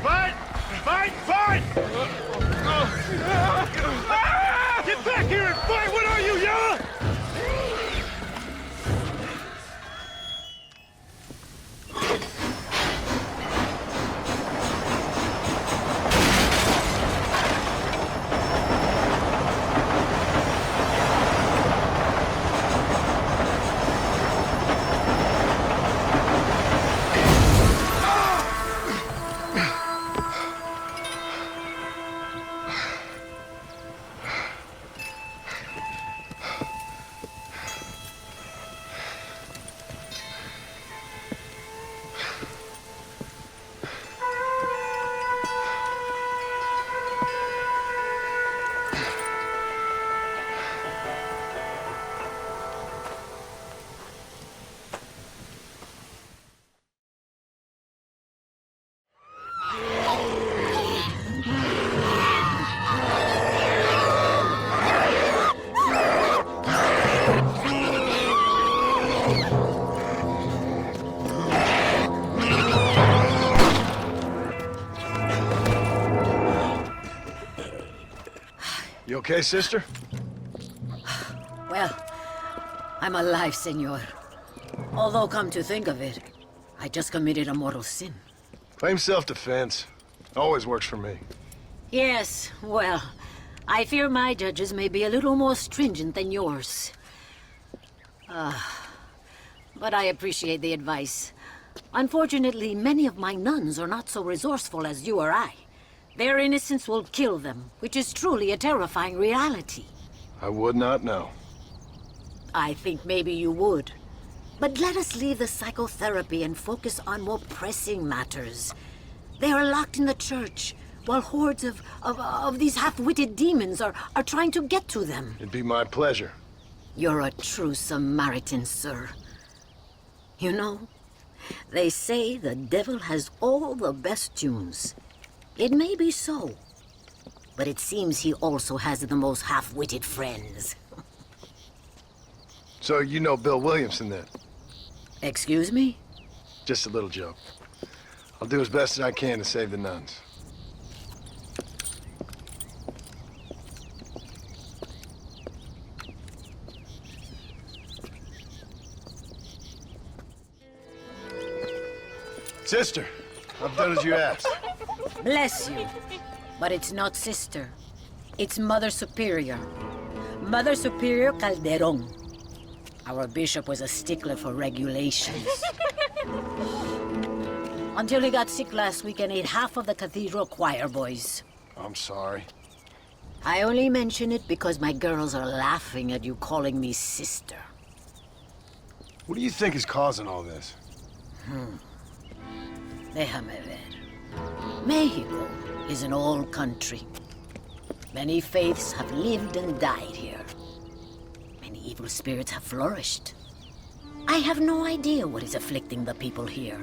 Fight! Fight! Fight! Get back here and fight! What are you, yellow? You okay, sister? Well, I'm alive, senor. Although, come to think of it, I just committed a mortal sin. Claim self-defense. Always works for me. Yes, well, I fear my judges may be a little more stringent than yours. But I appreciate the advice. Unfortunately, many of my nuns are not so resourceful as you or I. Their innocence will kill them, which is truly a terrifying reality. I would not know. I think maybe you would. But let us leave the psychotherapy and focus on more pressing matters. They are locked in the church, while hordes of these half-witted demons are trying to get to them. It'd be my pleasure. You're a true Samaritan, sir. You know, they say the devil has all the best tunes. It may be so, but it seems he also has the most half-witted friends. So you know Bill Williamson, then? Excuse me? Just a little joke. I'll do as best as I can to save the nuns. Sister, I've done as you asked. Bless you. But it's not sister. It's Mother Superior. Mother Superior Calderon. Our bishop was a stickler for regulations. Until he got sick last week and ate half of the cathedral choir boys. I'm sorry. I only mention it because my girls are laughing at you calling me sister. What do you think is causing all this? Déjame ver. Mexico is an old country. Many faiths have lived and died here. Many evil spirits have flourished. I have no idea what is afflicting the people here.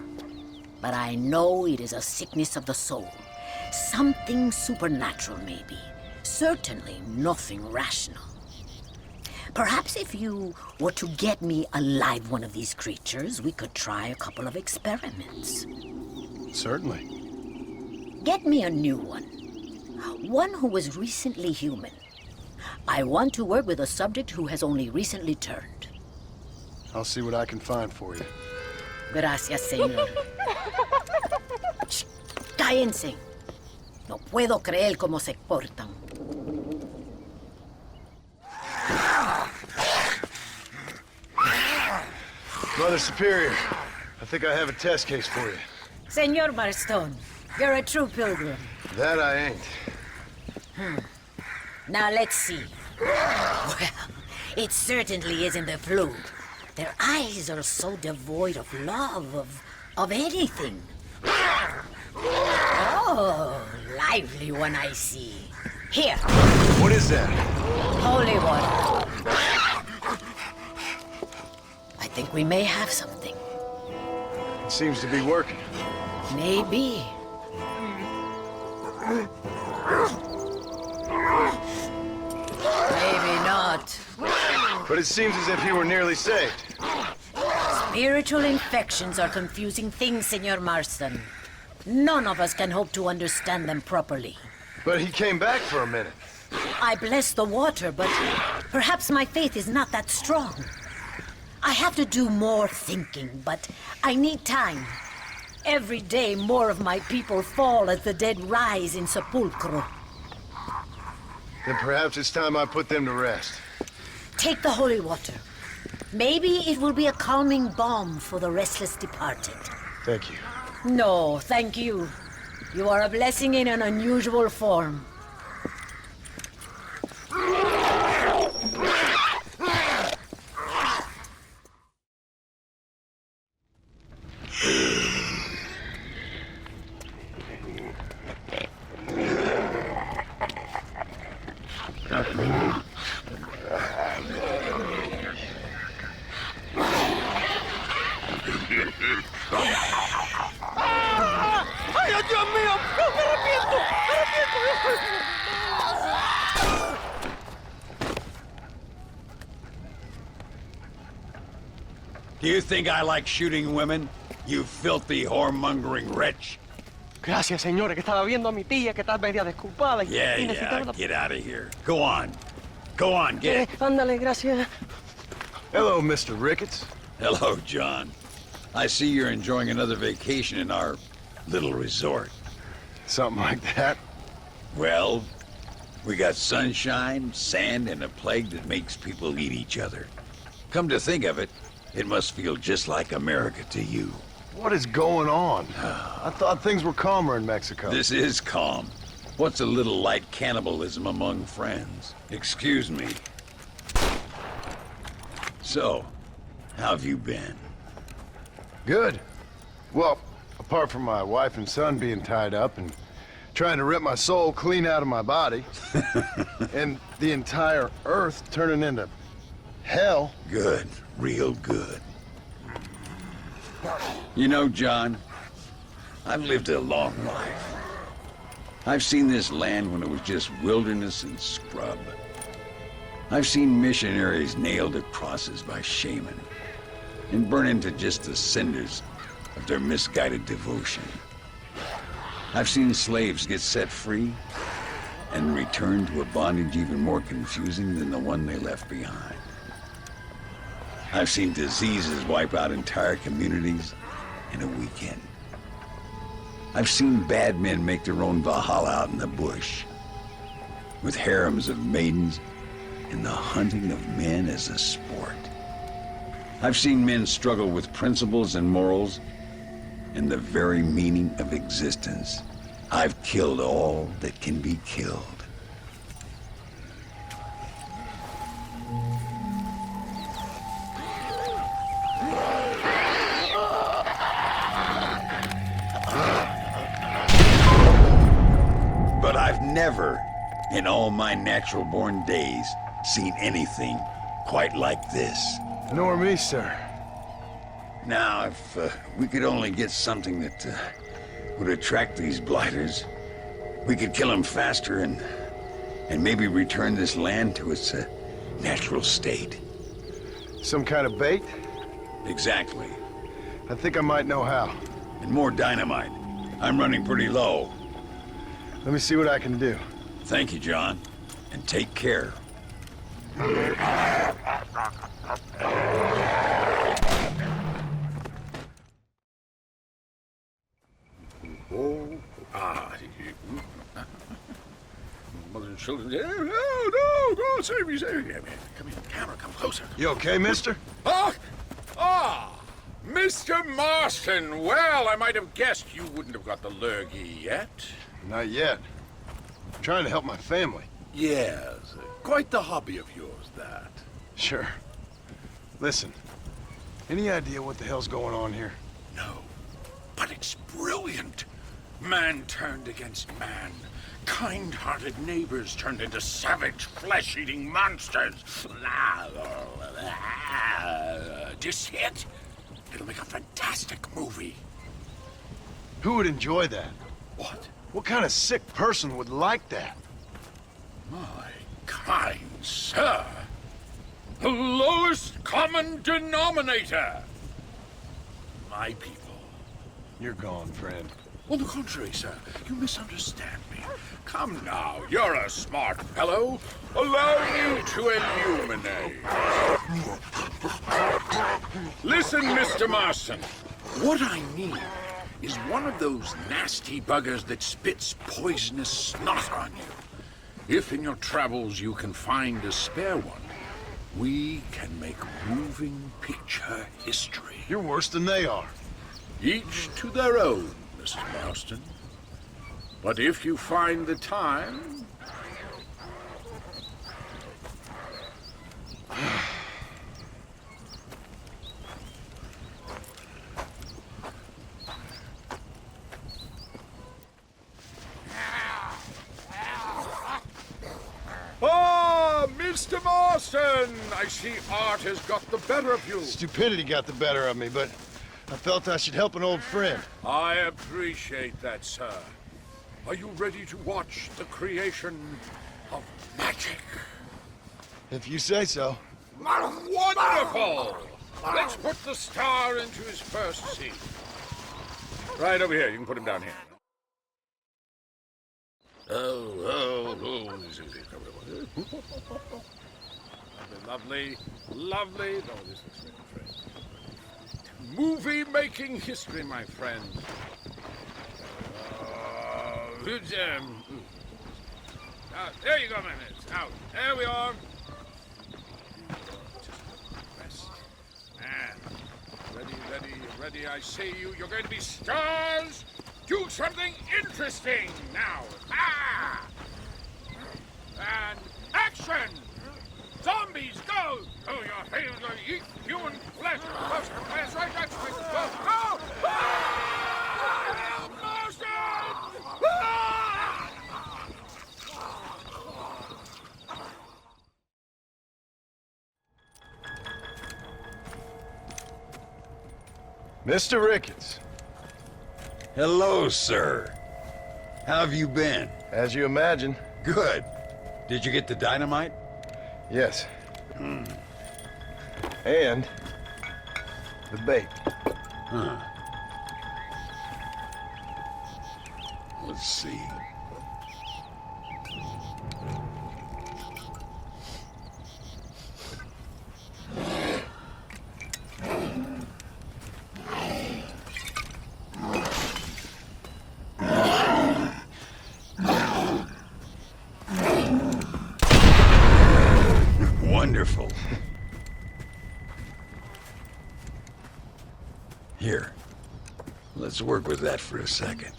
But I know it is a sickness of the soul. Something supernatural, maybe. Certainly nothing rational. Perhaps if you were to get me alive one of these creatures, we could try a couple of experiments. Certainly. Get me a new one. One who was recently human. I want to work with a subject who has only recently turned. I'll see what I can find for you. Gracias, señor. Shh, cállense. No puedo creer cómo se portan. Mother Superior, I think I have a test case for you. Señor Marston, you're a true pilgrim. That I ain't. Now let's see. Well, it certainly isn't the flu. Their eyes are so devoid of love, of anything. Oh, lively one I see. Here. What is that? Holy water. I think we may have something. It seems to be working. Maybe. Maybe not. But it seems as if he were nearly saved. Spiritual infections are confusing things, Senor Marston. None of us can hope to understand them properly. But he came back for a minute. I bless the water, but perhaps my faith is not that strong. I have to do more thinking, but I need time. Every day, more of my people fall as the dead rise in sepulchro. Then perhaps it's time I put them to rest. Take the holy water. Maybe it will be a calming balm for the restless departed. Thank you. No, thank you. You are a blessing in an unusual form. ¡Ay, Dios mío! ¡No, me arrepiento! Do you think I like shooting women? You filthy, whoremongering wretch. Gracias, señores, que estaba viendo a mi tía que está media desculpada. Yeah, get out of here. Go on. Go on, get. Ándale, gracias. Hello, Mr. Ricketts. Hello, John. I see you're enjoying another vacation in our little resort. Something like that. Well, we got sunshine, sand, and a plague that makes people eat each other. Come to think of it, it must feel just like America to you. What is going on? I thought things were calmer in Mexico. This is calm. What's a little light cannibalism among friends? Excuse me. So, how have you been? Good. Well, apart from my wife and son being tied up and trying to rip my soul clean out of my body, and the entire Earth turning into hell. Good. Real good. You know, John, I've lived a long life. I've seen this land when it was just wilderness and scrub. I've seen missionaries nailed to crosses by shaman and burn into just the cinders of their misguided devotion. I've seen slaves get set free and return to a bondage even more confusing than the one they left behind. I've seen diseases wipe out entire communities in a weekend. I've seen bad men make their own Valhalla out in the bush, with harems of maidens and the hunting of men as a sport. I've seen men struggle with principles and morals and the very meaning of existence. I've killed all that can be killed. But I've never, in all my natural-born days, seen anything quite like this. Nor me, sir. Now, if we could only get something that would attract these blighters, we could kill them faster and maybe return this land to its natural state. Some kind of bait? Exactly. I think I might know how. And more dynamite. I'm running pretty low. Let me see what I can do. Thank you, John. And take care. Mother and children. No, save me. Come here, camera, come closer. You okay, mister? Mr. Marston. Well, I might have guessed you wouldn't have got the lurgy yet. Not yet. I'm trying to help my family. Yes, quite the hobby of yours, that. Sure. Listen, any idea what the hell's going on here? No, but it's brilliant. Man turned against man. Kind-hearted neighbors turned into savage, flesh-eating monsters. Do you see it? It'll make a fantastic movie. Who would enjoy that? What? What kind of sick person would like that? My kind sir. The lowest common denominator. My people. You're gone, friend. On the contrary, sir, you misunderstand me. Come now, you're a smart fellow. Allow me to illuminate. Listen, Mr. Marston. What I need is one of those nasty buggers that spits poisonous snot on you. If in your travels you can find a spare one, we can make moving picture history. You're worse than they are. Each to their own, Mr. Marston. But if you find the time... Mr. Marston! I see art has got the better of you. Stupidity got the better of me, but I felt I should help an old friend. I appreciate that, sir. Are you ready to watch the creation of magic? If you say so. Wonderful! Let's put the star into his first scene. Right over here. You can put him down here. Lovely, lovely. No, this looks very fresh. Movie-making history, my friend. There you go, man. It's out. There we are. And ready. I see you. You're going to be stars do something interesting now. Ah! And action! Zombies, go! Oh, your failure to eat human flesh. That's right, that's right. Go! Go! Ah! Marston! Ah! Mr. Ricketts. Hello, sir. How have you been? As you imagine. Good. Did you get the dynamite? Yes. And the bait. Huh. Let's see. Wonderful. Here, let's work with that for a second.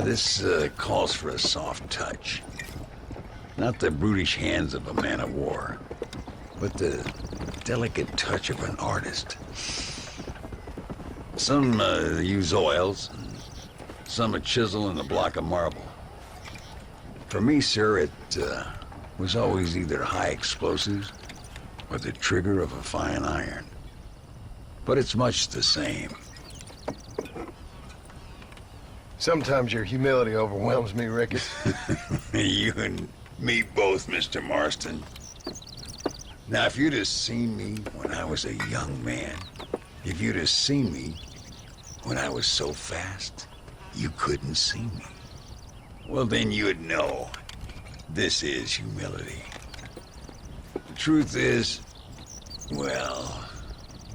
This calls for a soft touch. Not the brutish hands of a man of war, but the delicate touch of an artist. Some use oils, some a chisel and a block of marble. For me, sir, it was always either high explosives or the trigger of a fine iron. But it's much the same. Sometimes your humility overwhelms me, Ricketts. You and me both, Mr. Marston. Now, if you'd have seen me when I was a young man, if you'd have seen me when I was so fast, you couldn't see me. Well, then you'd know. This is humility. The truth is, well,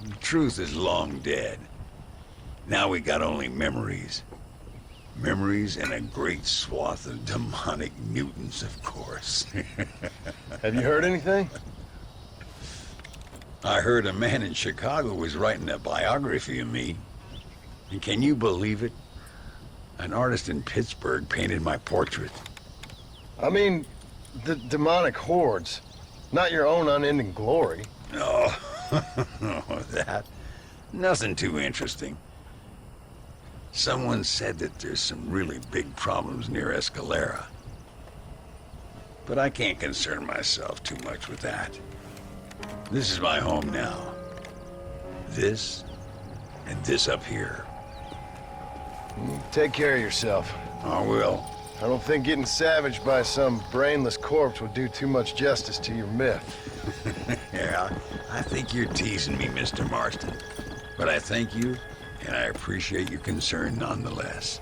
the truth is long dead. Now we got only memories. Memories and a great swath of demonic mutants, of course. Have you heard anything? I heard a man in Chicago was writing a biography of me. And can you believe it? An artist in Pittsburgh painted my portrait. I mean, the demonic hordes, not your own unending glory. No, that. Nothing too interesting. Someone said that there's some really big problems near Escalera. But I can't concern myself too much with that. This is my home now. This, and this up here. Take care of yourself. I will. I don't think getting savaged by some brainless corpse would do too much justice to your myth. Yeah, I think you're teasing me, Mr. Marston. But I thank you, and I appreciate your concern nonetheless.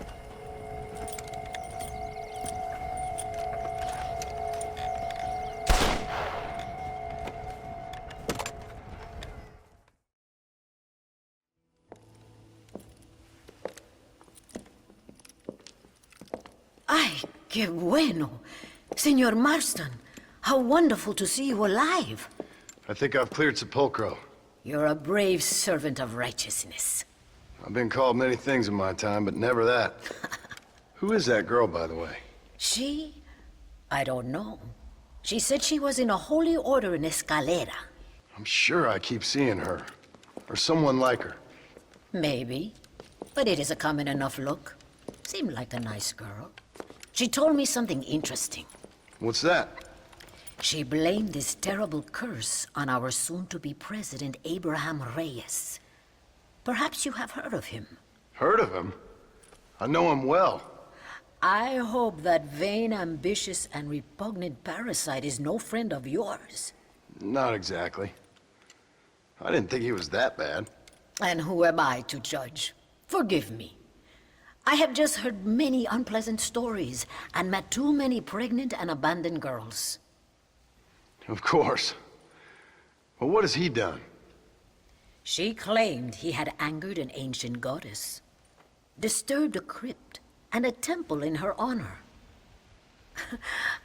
Ay, qué bueno. Senor Marston, how wonderful to see you alive. I think I've cleared Sepulcro. You're a brave servant of righteousness. I've been called many things in my time, but never that. Who is that girl, by the way? She? I don't know. She said she was in a holy order in Escalera. I'm sure I keep seeing her. Or someone like her. Maybe. But it is a common enough look. Seemed like a nice girl. She told me something interesting. What's that? She blamed this terrible curse on our soon-to-be president, Abraham Reyes. Perhaps you have heard of him. Heard of him? I know him well. I hope that vain, ambitious, and repugnant parasite is no friend of yours. Not exactly. I didn't think he was that bad. And who am I to judge? Forgive me. I have just heard many unpleasant stories and met too many pregnant and abandoned girls. Of course. Well, what has he done? She claimed he had angered an ancient goddess, disturbed a crypt and a temple in her honor.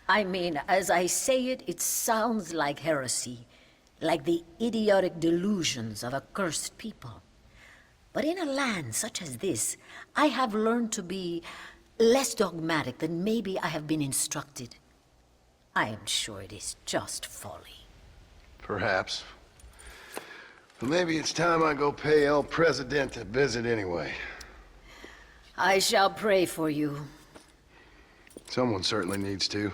I mean, as I say it, it sounds like heresy, like the idiotic delusions of a cursed people. But in a land such as this, I have learned to be less dogmatic than maybe I have been instructed. I am sure it is just folly. Perhaps. But maybe it's time I go pay El Presidente a visit anyway. I shall pray for you. Someone certainly needs to.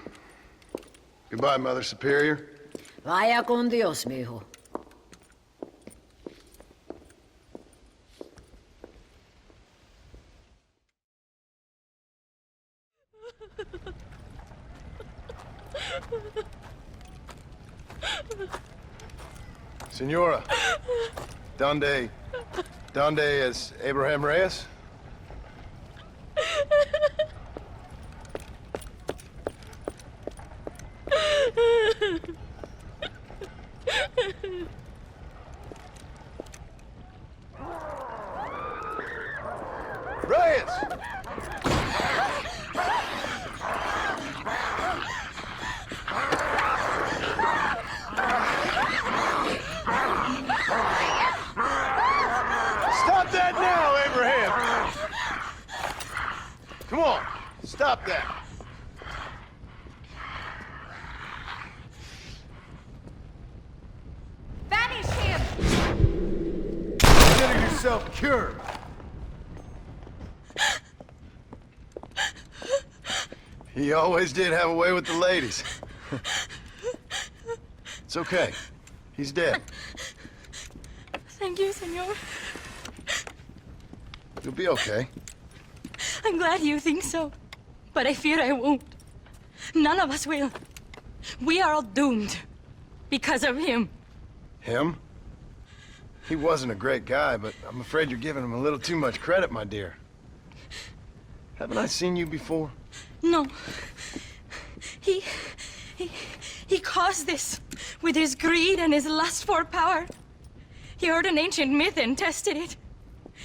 Goodbye, Mother Superior. Vaya con Dios, mijo. Senora, donde es Abraham Reyes? Reyes! Stop that now, Abraham! Come on, stop that. Banish him! Consider yourself cured. He always did have a way with the ladies. It's okay. He's dead. Thank you, senor. You'll be okay. I'm glad you think so, but I fear I won't. None of us will. We are all doomed because of him. Him? He wasn't a great guy, but I'm afraid you're giving him a little too much credit, my dear. Haven't I seen you before? No. He caused this with his greed and his lust for power. He heard an ancient myth and tested it.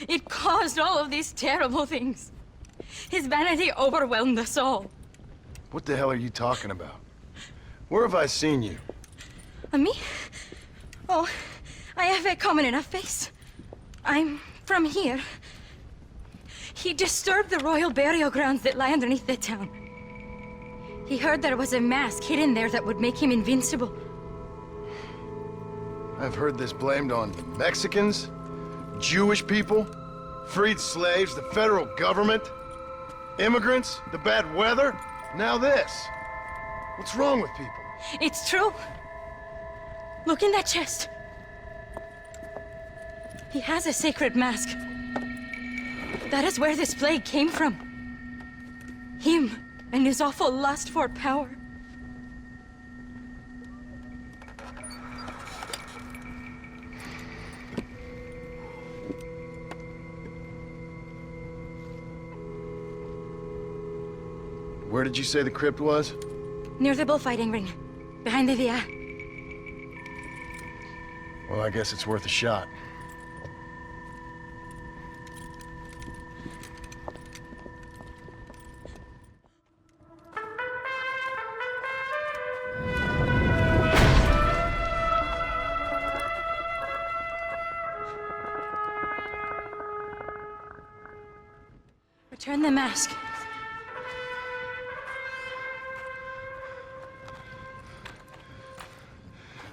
It caused all of these terrible things. His vanity overwhelmed us all. What the hell are you talking about? Where have I seen you? Me? Oh, I have a common enough face. I'm from here. He disturbed the royal burial grounds that lie underneath the town. He heard there was a mask hidden there that would make him invincible. I've heard this blamed on Mexicans, Jewish people, freed slaves, the federal government, immigrants, the bad weather, now this. What's wrong with people? It's true. Look in that chest. He has a sacred mask. That is where this plague came from. Him and his awful lust for power. Where did you say the crypt was? Near the bullfighting ring, behind the villa. Well, I guess it's worth a shot. Return the mask.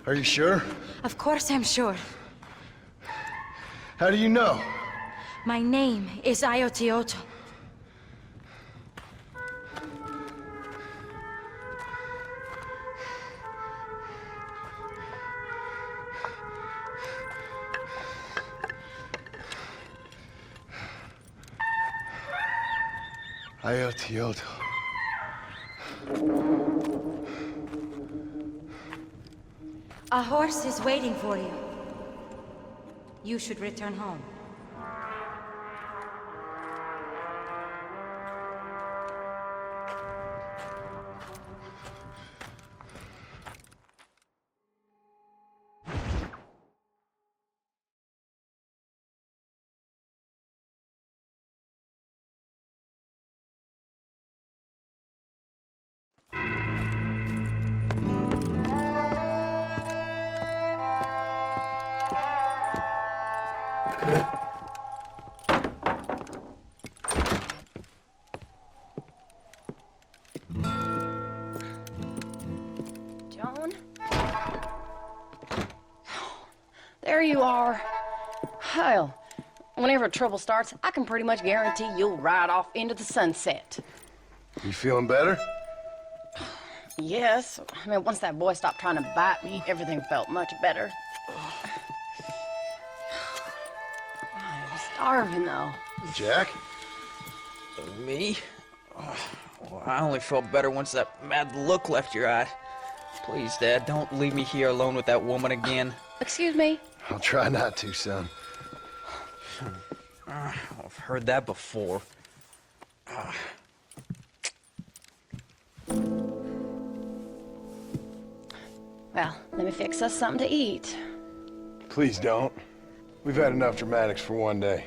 Are you sure? Of course I'm sure. How do you know? My name is Iotiotl. Iotiotl. A horse is waiting for you. You should return home. there you are. Hell, whenever trouble starts, I can pretty much guarantee you'll ride off into the sunset. You feeling better? Yes. I mean, once that boy stopped trying to bite me, everything felt much better. I'm starving, though. Jack? Me? Oh, well, I only felt better once that mad look left your eye. Please, Dad, don't leave me here alone with that woman again. Excuse me? I'll try not to, son. I've heard that before. Well, let me fix us something to eat. Please don't. We've had enough dramatics for one day.